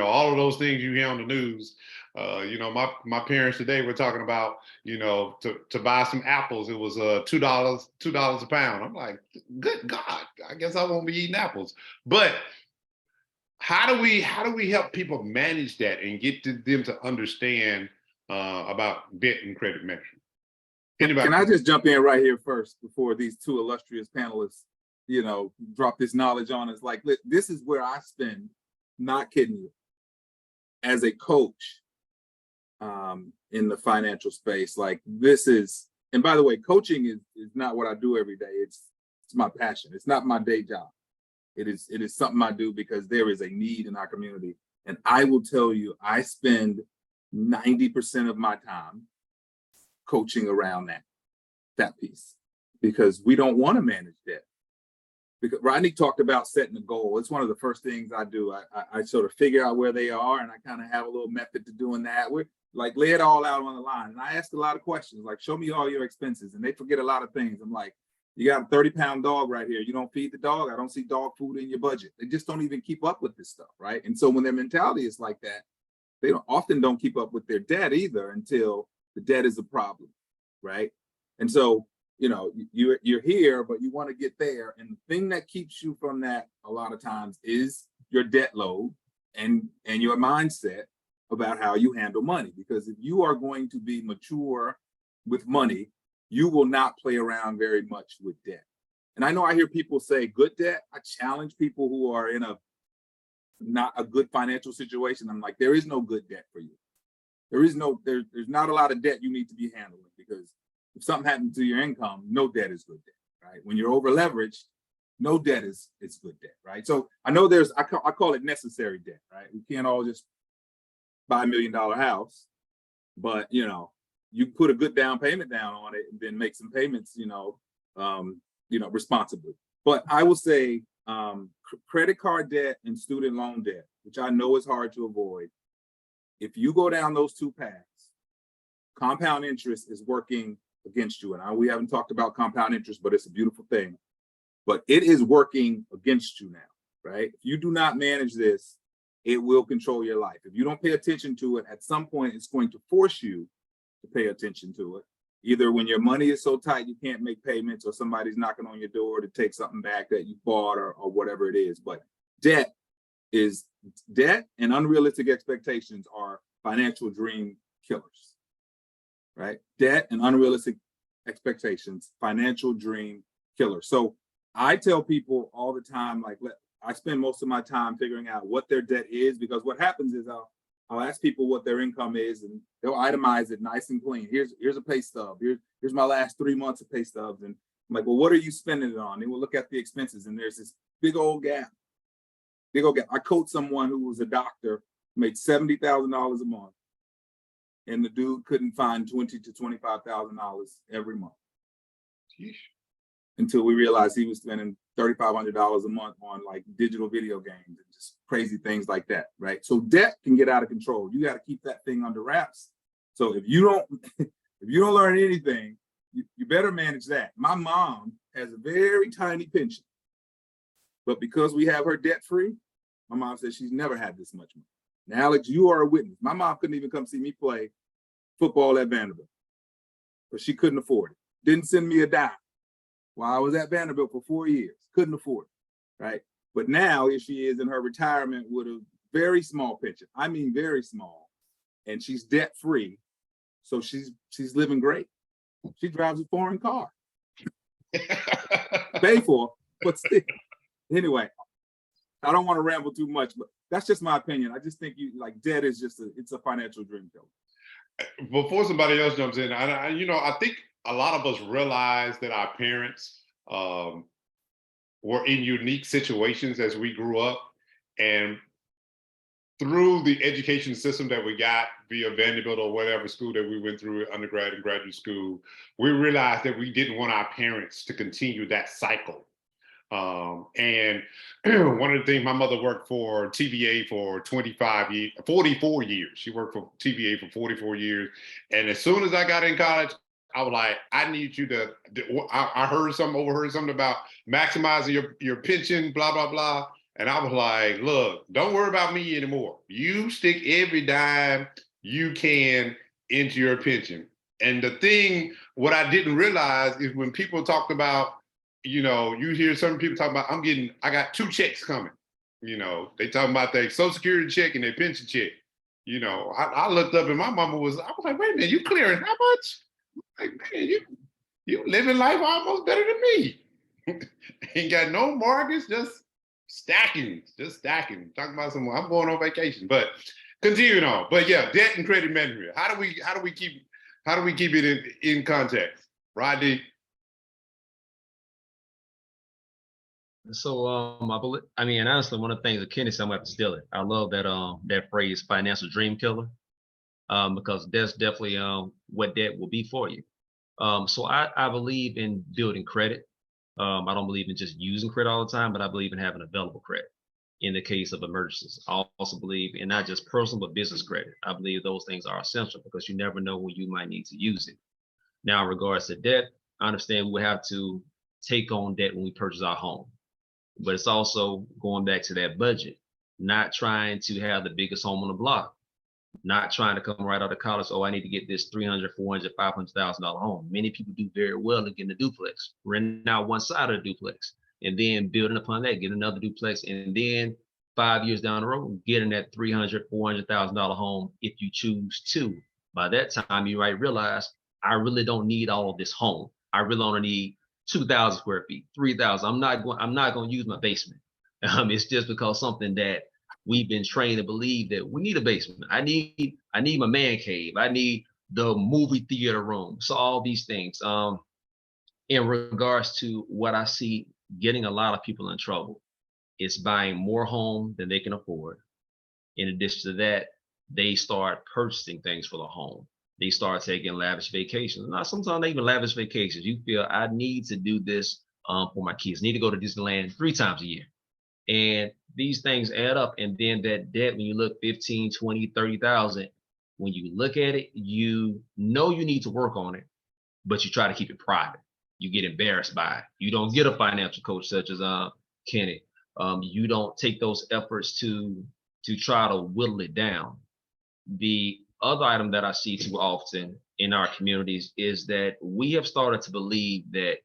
all of those things you hear on the news. My parents today were talking about, to buy some apples, it was $2 a pound. I'm like, good God, I guess I won't be eating apples. But how do we help people manage that and get them to understand about debt and credit management? Anybody? Can I just jump in right here first before these two illustrious panelists, drop this knowledge on us? Like, this is where I spend, not kidding you, as a coach in the financial space. Like, this is, and by the way, coaching is not what I do every day. It's my passion. It's not my day job. It is something I do because there is a need in our community. And I will tell you, I spend 90% of my time coaching around that piece, because we don't want to manage debt. Because Rodney talked about setting a goal. It's one of the first things I do. I sort of figure out where they are, and I kind of have a little method to doing that. We're like, lay it all out on the line. And I ask a lot of questions, like, show me all your expenses. And they forget a lot of things. I'm like, you got a 30-pound dog right here. You don't feed the dog. I don't see dog food in your budget. They just don't even keep up with this stuff, right? And so when their mentality is like that, they often don't keep up with their debt either until the debt is a problem, right? And so, you're here, but you want to get there. And the thing that keeps you from that a lot of times is your debt load and your mindset about how you handle money. Because if you are going to be mature with money, you will not play around very much with debt. And I know I hear people say good debt. I challenge people who are in not a good financial situation. I'm like, there is no good debt for you. There's not a lot of debt you need to be handling, because if something happens to your income, no debt is good debt, right? When you're over leveraged, no debt is good debt, right? So I know I call it necessary debt, right? We can't all just buy $1 million house, but you put a good down payment down on it and then make some payments, responsibly. But I will say credit card debt and student loan debt, which I know is hard to avoid. If you go down those two paths, compound interest is working against you. And we haven't talked about compound interest, but it's a beautiful thing. But it is working against you now, right? If you do not manage this, it will control your life. If you don't pay attention to it, at some point, it's going to force you to pay attention to it. Either when your money is so tight you can't make payments, or somebody's knocking on your door to take something back that you bought, or whatever it is. But debt and unrealistic expectations are financial dream killers, right? Debt and unrealistic expectations, financial dream killers. So I tell people all the time, like, I spend most of my time figuring out what their debt is, because what happens is I'll ask people what their income is, and they'll itemize it nice and clean. Here's a pay stub. Here's my last 3 months of pay stubs. And I'm like, well, what are you spending it on? They will look at the expenses, and there's this big old gap. I coached someone who was a doctor, made $70,000 a month, and the dude couldn't find $20,000 to $25,000 every month. Sheesh. Until we realized he was spending $3,500 a month on like digital video games and just crazy things like that, right? So debt can get out of control. You got to keep that thing under wraps. So if you don't learn anything, you better manage that. My mom has a very tiny pension, but because we have her debt free, my mom says she's never had this much money. Now, Alex, you are a witness. My mom couldn't even come see me play football at Vanderbilt, but she couldn't afford it. Didn't send me a dime while I was at Vanderbilt for 4 years. Couldn't afford it, right? But now here she is in her retirement with a very small pension. I mean, very small. And she's debt free. So she's living great. She drives a foreign car. Pay for, but still. Anyway, I don't want to ramble too much, but that's just my opinion. I just think debt is it's a financial dream killer. Before somebody else jumps in, I think a lot of us realize that our parents were in unique situations as we grew up, and through the education system that we got via Vanderbilt or whatever school that we went through, undergrad and graduate school, we realized that we didn't want our parents to continue that cycle And one of the things, my mother worked for TVA for 44 years. She worked for TVA for 44 years. And as soon as I got in college, I was like, I need you to, I overheard something about maximizing your pension, blah, blah, blah. And I was like, look, don't worry about me anymore. You stick every dime you can into your pension. And the thing, what I didn't realize is when people talked about, you know, you hear some people talking about, I got 2 checks coming. You know, they talking about their Social Security check and their pension check. You know, I looked up and my mama I was like, wait a minute, you clearing how much? Like, man, you living life almost better than me. Ain't got no mortgage, just stacking. Talking about I'm going on vacation, but continuing on. But yeah, debt and credit management. How do we keep it in context? Rodney? So I mean, honestly, one of the things that Kenny said, I'm gonna have to steal it. I love that that phrase, financial dream killer, because that's definitely what that will be for you. So I believe in building credit. I don't believe in just using credit all the time, but I believe in having available credit in the case of emergencies. I also believe in not just personal but business credit. I believe those things are essential because you never know when you might need to use it. Now, in regards to debt, I understand we have to take on debt when we purchase our home. But it's also going back to that budget, not trying to have the biggest home on the block, not trying to come right out of college. Oh, I need to get this $300,000, $400,000, $500,000 home. Many people do very well in getting a duplex, renting out one side of the duplex, and then building upon that, get another duplex, and then 5 years down the road, getting that $300,000, $400,000 home if you choose to. By that time, you might realize I really don't need all of this home. I really only need 2,000 square feet, 3,000. I'm not going to use my basement. It's just because something that we've been trained to believe that we need a basement. I need my man cave. I need the movie theater room. So all these things. In regards to what I see getting a lot of people in trouble, it's buying more home than they can afford. In addition to that, they start purchasing things for the home. They start taking lavish vacations. Now, sometimes not even lavish vacations. You feel I need to do this for my kids. I need to go to Disneyland 3 times a year. And these things add up. And then that debt, when you look 15, 20, 30,000, when you look at it, you know you need to work on it, but you try to keep it private. You get embarrassed by it. You don't get a financial coach such as Kenny. You don't take those efforts to try to whittle it down. The other item that I see too often in our communities is that we have started to believe that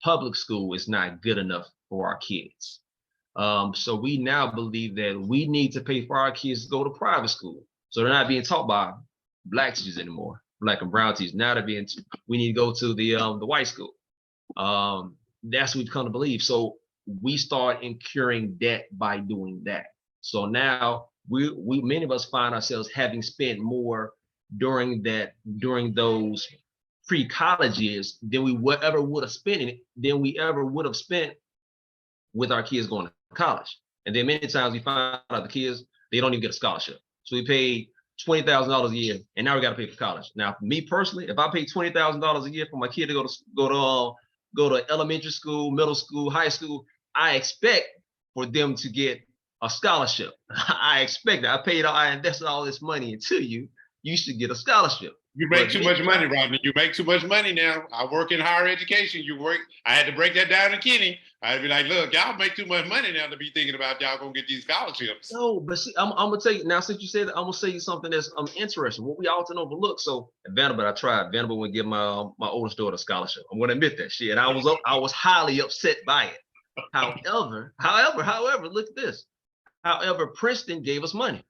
public school is not good enough for our kids. So we now believe that we need to pay for our kids to go to private school. So they're not being taught by Black teachers anymore, Black and brown teachers. Now we need to go to the white school. That's what we've come to believe. So we start incurring debt by doing that. So now we many of us find ourselves having spent more during those pre-college years than we ever would have spent with our kids going to college. And then many times we find out the kids, they don't even get a scholarship. So we paid $20,000 a year, and now we got to pay for college. Now, for me personally, if I pay $20,000 a year for my kid to go to elementary school, middle school, high school, I expect for them to get a scholarship. I expect that. I invested all this money into you. You should get a scholarship. You make too much money, Rodney. You make too much money now. I work in higher education. I had to break that down to Kenny. I'd be like, look, y'all make too much money now to be thinking about y'all gonna get these scholarships. No, but see, I'm gonna tell you now, since you said that, I'm gonna say you something that's interesting. What we often overlook. So at Vanderbilt, I tried. Vanderbilt would give my oldest daughter a scholarship. I'm gonna admit that shit. I was highly upset by it. However, look at this. However, Princeton gave us money.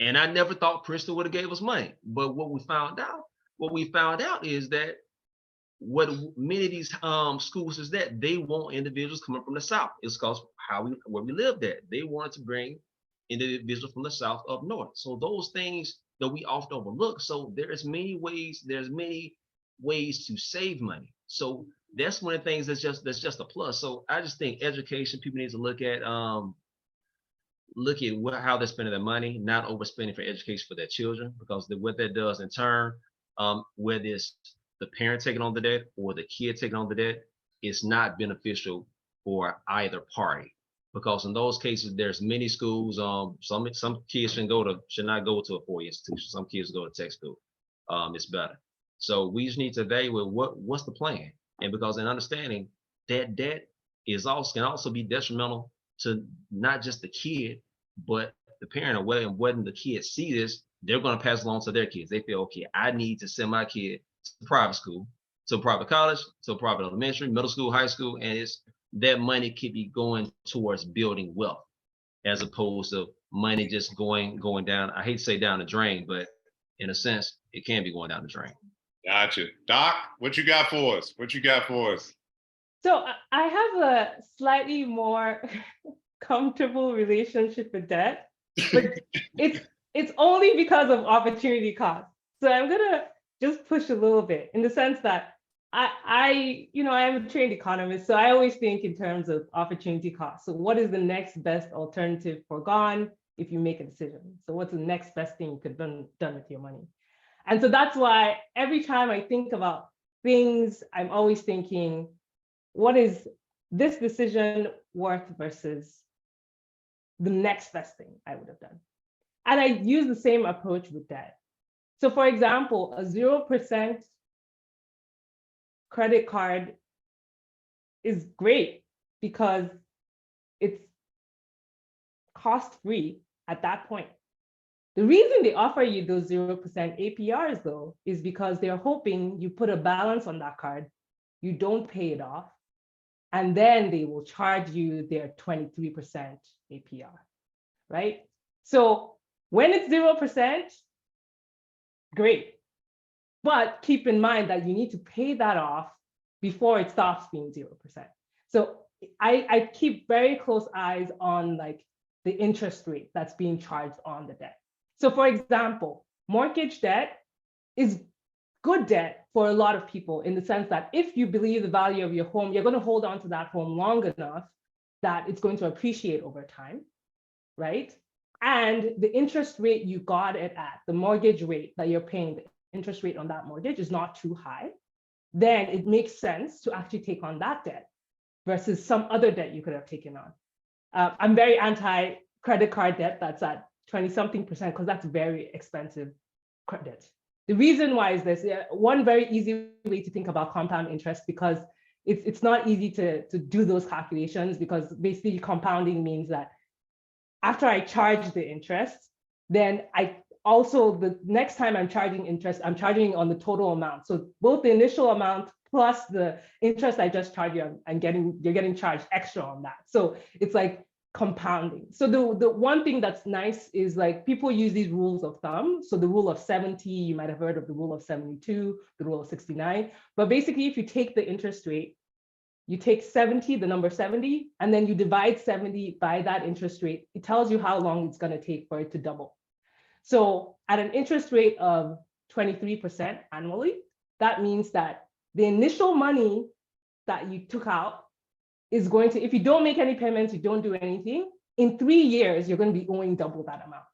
And I never thought Princeton would have gave us money. But what we found out is that what many of these schools is that they want individuals coming from the South. It's because where we lived at. They wanted to bring individuals from the South up north. So those things that we often overlook. So there's many ways to save money. So that's one of the things that's just a plus. So I just think education, people need to look at how they're spending their money, not overspending for education for their children, because what that does in turn, whether it's the parent taking on the debt or the kid taking on the debt, it's not beneficial for either party. Because in those cases, there's many schools. Some kids should not go to a 4-year institution. Some kids go to tech school. It's better. So we just need to evaluate what's the plan. And because in understanding that debt can also be detrimental to not just the kid, but the parent. Or when the kids see this, they're going to pass along to their kids. They feel, okay, I need to send my kid to private school, to a private college, to a private elementary, middle school, high school, and that money could be going towards building wealth, as opposed to money just going down. I hate to say down the drain, but in a sense, it can be going down the drain. Gotcha. Doc, what you got for us? So I have a slightly more comfortable relationship with debt, but it's only because of opportunity cost. So I'm gonna just push a little bit in the sense that I am a trained economist, so I always think in terms of opportunity cost. So what is the next best alternative foregone if you make a decision? So what's the next best thing you could have done with your money? And so that's why every time I think about things, I'm always thinking, what is this decision worth versus the next best thing I would have done? And I use the same approach with debt. So for example, a 0% credit card is great because it's cost-free at that point. The reason they offer you those 0% APRs though, is because they're hoping you put a balance on that card, you don't pay it off, and then they will charge you their 23% APR, right? So when it's 0%, great. But keep in mind that you need to pay that off before it stops being 0%. So I keep very close eyes on like the interest rate that's being charged on the debt. So for example, mortgage debt is good debt for a lot of people in the sense that if you believe the value of your home, you're going to hold on to that home long enough that it's going to appreciate over time, right? And the interest rate you got it at, the mortgage rate that you're paying, the interest rate on that mortgage is not too high, then it makes sense to actually take on that debt versus some other debt you could have taken on. I'm very anti credit card debt that's at 20-something% because that's very expensive credit. The reason why is this, one very easy way to think about compound interest, because it's not easy to do those calculations, because basically compounding means that after I charge the interest, then I also, the next time I'm charging interest, I'm charging on the total amount. So both the initial amount plus the interest I just charged you, you're getting charged extra on that. So it's like compounding. So the one thing that's nice is like people use these rules of thumb. So the rule of 70, you might have heard of the rule of 72, the rule of 69. But basically, if you take the interest rate, you take 70, the number 70, and then you divide 70 by that interest rate, it tells you how long it's going to take for it to double. So at an interest rate of 23% annually, that means that the initial money that you took out is going to, if you don't make any payments, you don't do anything, in 3 years, you're going to be owing double that amount.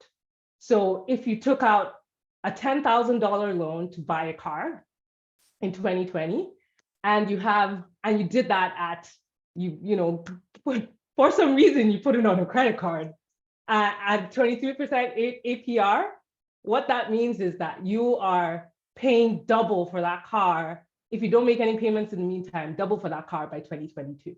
So if you took out a $10,000 loan to buy a car in 2020, and you did that at, for some reason, you put it on a credit card at 23% APR, what that means is that you are paying double for that car. If you don't make any payments in the meantime, double for that car by 2022,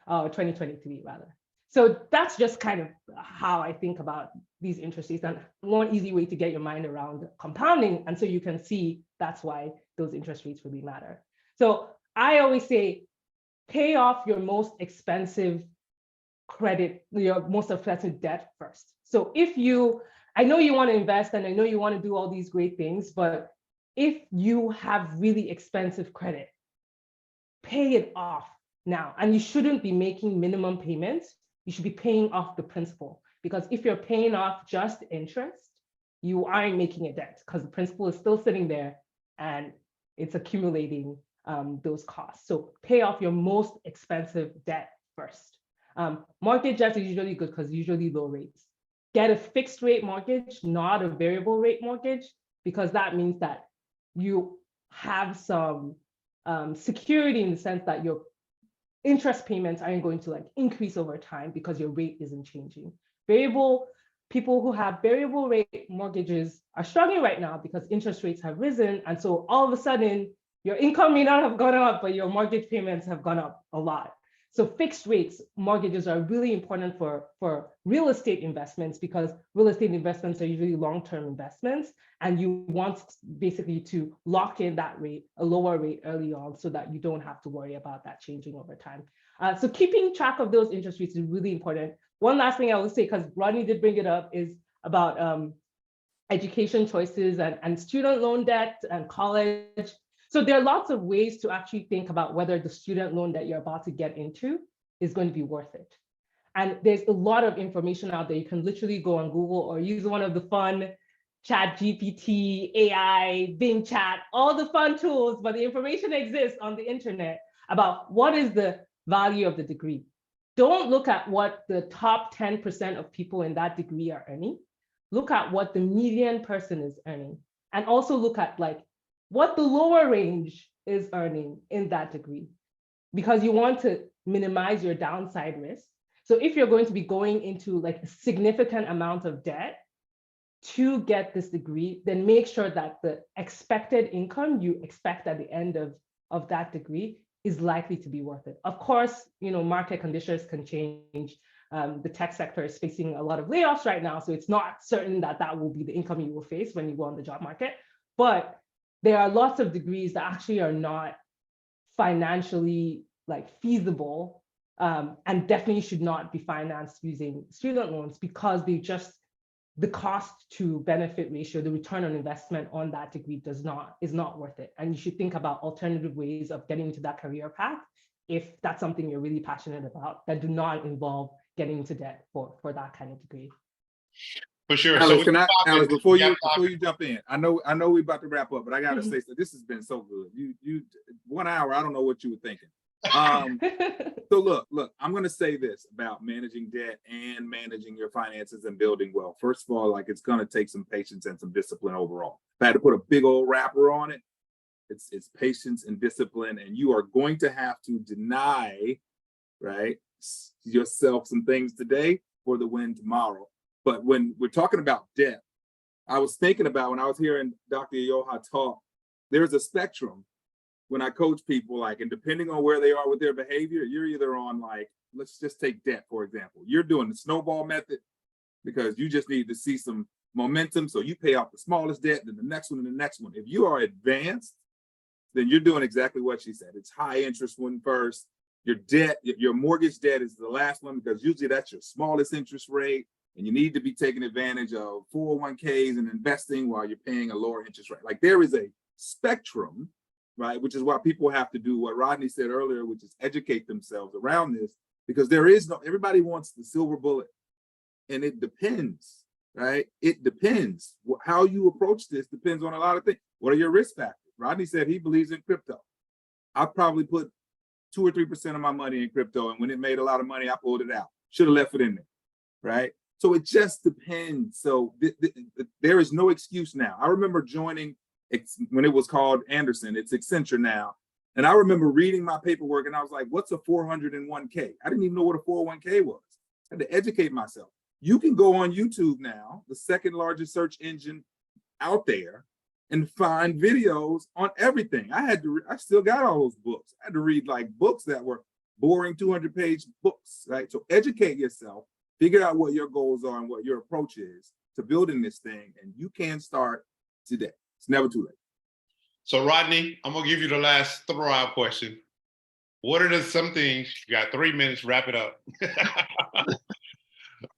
or 2023 rather. So that's just kind of how I think about these interest rates, and one easy way to get your mind around compounding. And so you can see that's why those interest rates really matter. So I always say, pay off your most expensive credit, your most expensive debt first. So I know you want to invest and I know you want to do all these great things, but if you have really expensive credit, pay it off now. And you shouldn't be making minimum payments. You should be paying off the principal, because if you're paying off just interest, you aren't making a debt because the principal is still sitting there and it's accumulating those costs. So pay off your most expensive debt first. Mortgage debt is usually good because usually low rates. Get a fixed rate mortgage, not a variable rate mortgage, because that means that you have some security in the sense that you're interest payments aren't going to like increase over time because your rate isn't changing. Variable people who have variable rate mortgages are struggling right now because interest rates have risen. And so all of a sudden, your income may not have gone up, but your mortgage payments have gone up a lot. So fixed rates mortgages are really important for real estate investments because real estate investments are usually long-term investments. And you want basically to lock in that rate, a lower rate early on so that you don't have to worry about that changing over time. So keeping track of those interest rates is really important. One last thing I will say, because Rodney did bring it up, is about education choices and student loan debt and college. So there are lots of ways to actually think about whether the student loan that you're about to get into is going to be worth it. And there's a lot of information out there. You can literally go on Google or use one of the fun Chat GPT, AI, Bing Chat, all the fun tools, but the information exists on the internet about what is the value of the degree. Don't look at what the top 10% of people in that degree are earning. Look at what the median person is earning. And also look at like what the lower range is earning in that degree, because you want to minimize your downside risk. So if you're going to be going into like a significant amount of debt to get this degree, then make sure that the expected income you expect at the end of that degree is likely to be worth it. Of course, you know, market conditions can change. The tech sector is facing a lot of layoffs right now, so it's not certain that that will be the income you will face when you go on the job market. But there are lots of degrees that actually are not financially like feasible, and definitely should not be financed using student loans because they just, the cost to benefit ratio, the return on investment on that degree is not worth it. And you should think about alternative ways of getting into that career path if that's something you're really passionate about that do not involve getting into debt for that kind of degree. For sure. Alex, So Alex, before you jump in, I know we're about to wrap up, but I gotta say, so this has been so good. You 1 hour, I don't know what you were thinking. So look, I'm gonna say this about managing debt and managing your finances and building wealth. First of all, like it's gonna take some patience and some discipline overall. If I had to put a big old wrapper on it, it's patience and discipline, and you are going to have to deny, right, yourself some things today for the win tomorrow. But when we're talking about debt, I was thinking about when I was hearing Dr. Yoha talk, there's a spectrum when I coach people, like, and depending on where they are with their behavior, you're either on like, let's just take debt, for example. You're doing the snowball method because you just need to see some momentum. So you pay off the smallest debt, then the next one and the next one. If you are advanced, then you're doing exactly what she said. It's high interest one first. Your debt, your mortgage debt is the last one because usually that's your smallest interest rate. And you need to be taking advantage of 401ks and investing while you're paying a lower interest rate. Like there is a spectrum, right? Which is why people have to do what Rodney said earlier, which is educate themselves around this, because there is no, everybody wants the silver bullet. And it depends, right? It depends. How you approach this depends on a lot of things. What are your risk factors? Rodney said he believes in crypto. I probably put 2 or 3% of my money in crypto. And when it made a lot of money, I pulled it out. Should have left it in there, right? So it just depends. So there is no excuse now. I remember joining when it was called Anderson, it's Accenture now. And I remember reading my paperwork and I was like, what's a 401k? I didn't even know what a 401k was. I had to educate myself. You can go on YouTube now, the second largest search engine out there, and find videos on everything. I still got all those books. I had to read like books that were boring 200-page books, right? So educate yourself, figure out what your goals are and what your approach is to building this thing, and you can start today. It's never too late. So Rodney, I'm gonna give you the last throw-out question. What are some things, you got 3 minutes, wrap it up.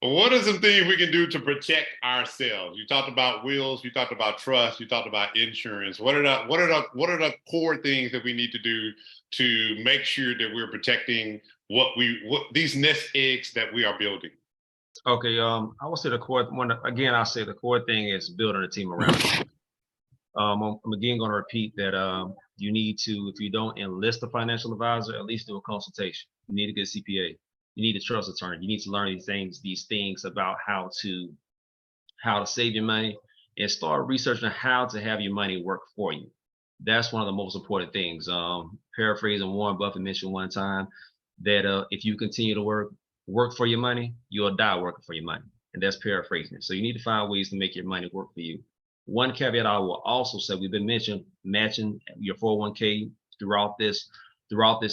What are some things we can do to protect ourselves? You talked about wills, you talked about trust, you talked about insurance. What are the core things that we need to do to make sure that we're protecting what these nest eggs that we are building? Okay, I would say the core one again. I'll say the core thing is building a team around you. I'm again going to repeat that you need to, if you don't enlist a financial advisor, at least do a consultation. You need to get a CPA. You need a trust attorney. You need to learn these things about how to save your money and start researching how to have your money work for you. That's one of the most important things. Paraphrasing Warren Buffett mentioned one time, that if you continue to work for your money, you'll die working for your money. And that's paraphrasing it. So you need to find ways to make your money work for you. One caveat I will also say, we've been mentioning matching your 401k throughout this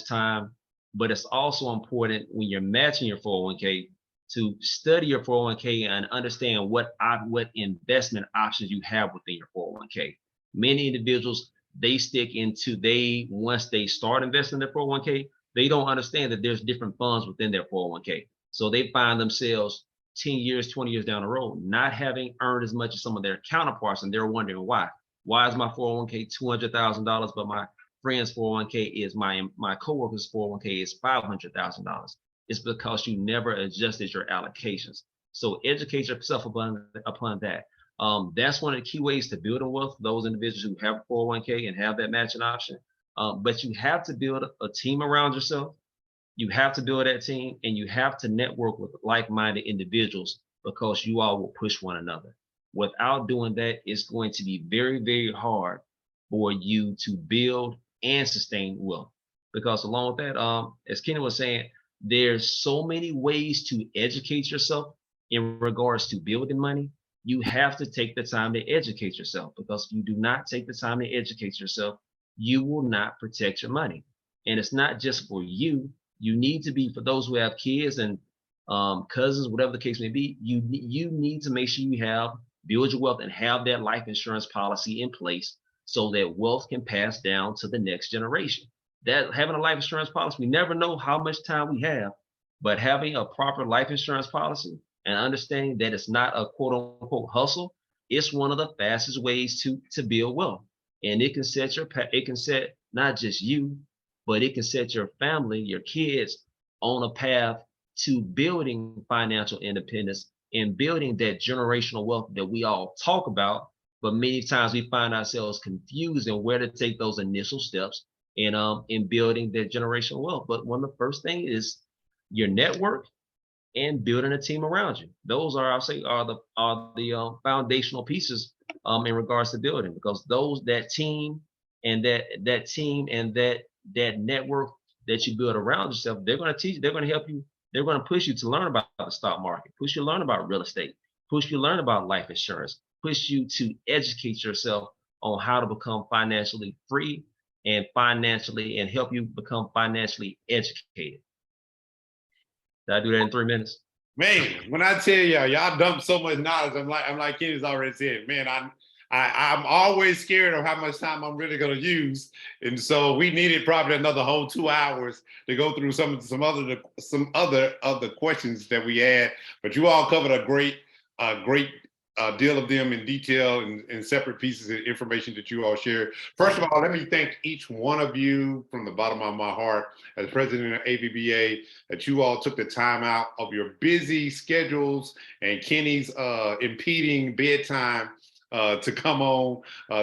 time, but it's also important when you're matching your 401k to study your 401k and understand what investment options you have within your 401k. Many individuals, once they start investing in their 401k, they don't understand that there's different funds within their 401k. So they find themselves 10 years, 20 years down the road, not having earned as much as some of their counterparts, and they're wondering why. Why is my 401k $200,000, but my friend's 401k is my coworker's 401k is $500,000? It's because you never adjusted your allocations. So educate yourself upon that. That's one of the key ways to build a wealth for those individuals who have a 401k and have that matching option. But you have to build a team around yourself. You have to build that team, and you have to network with like-minded individuals, because you all will push one another. Without doing that, it's going to be very, very hard for you to build and sustain wealth. Because along with that, as Kenny was saying, there's so many ways to educate yourself in regards to building money. You have to take the time to educate yourself, because if you do not take the time to educate yourself, you will not protect your money. And it's not just for you. You need to be, for those who have kids and cousins, whatever the case may be, you need to make sure you build your wealth and have that life insurance policy in place so that wealth can pass down to the next generation. That having a life insurance policy, we never know how much time we have, but having a proper life insurance policy and understanding that it's not a quote unquote hustle, it's one of the fastest ways to build wealth. And it can set not just you, but it can set your family, your kids, on a path to building financial independence and building that generational wealth that we all talk about. But many times we find ourselves confused in where to take those initial steps in building that generational wealth. But one of the first things is your network and building a team around you. Those are, I'll say, are the foundational pieces in regards to building, because that team and that network that you build around yourself, they're going to teach, they're going to help you, they're going to push you to learn about the stock market, push you to learn about real estate, push you to learn about life insurance, push you to educate yourself on how to become financially free and help you become financially educated. Did I do that in 3 minutes? Man, when I tell y'all dump so much knowledge, I'm like Kenny's already said, man, I'm always scared of how much time I'm really going to use. And so we needed probably another whole 2 hours to go through some other questions that we had. But you all covered a great deal of them in detail and separate pieces of information that you all shared. First of all, let me thank each one of you from the bottom of my heart as president of AVBA, that you all took the time out of your busy schedules and Kenny's impeding bedtime to come on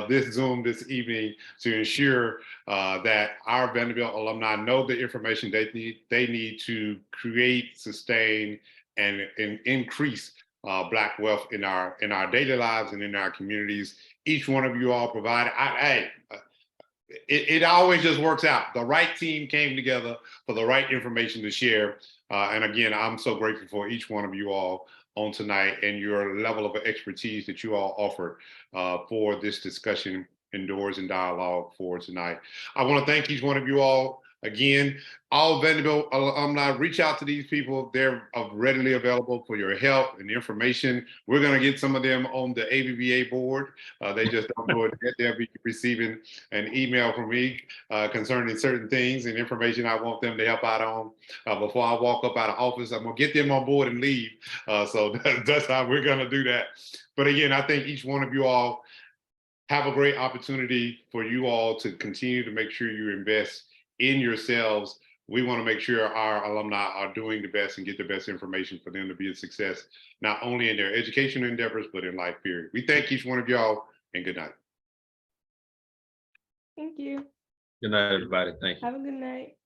this Zoom this evening to ensure that our Vanderbilt alumni know the information they need to create, sustain, and increase Black wealth in our daily lives and in our communities. Each one of you all provided. It always just works out. The right team came together for the right information to share. And again, I'm so grateful for each one of you all on tonight and your level of expertise that you all offered for this discussion in Dores and Dialogue for tonight. I want to thank each one of you all. Again, all Vanderbilt alumni, reach out to these people. They're readily available for your help and information. We're going to get some of them on the AVBA board. They just don't know it yet. They'll be receiving an email from me concerning certain things and information I want them to help out on. Before I walk up out of office, I'm going to get them on board and leave. So that's how we're going to do that. But again, I think each one of you all have a great opportunity for you all to continue to make sure you invest in yourselves. We want to make sure our alumni are doing the best and get the best information for them to be a success, not only in their educational endeavors, but in life, period. We thank each one of y'all, and good night. Thank you. Good night, everybody. Thank you. Have a good night.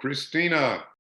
Christina.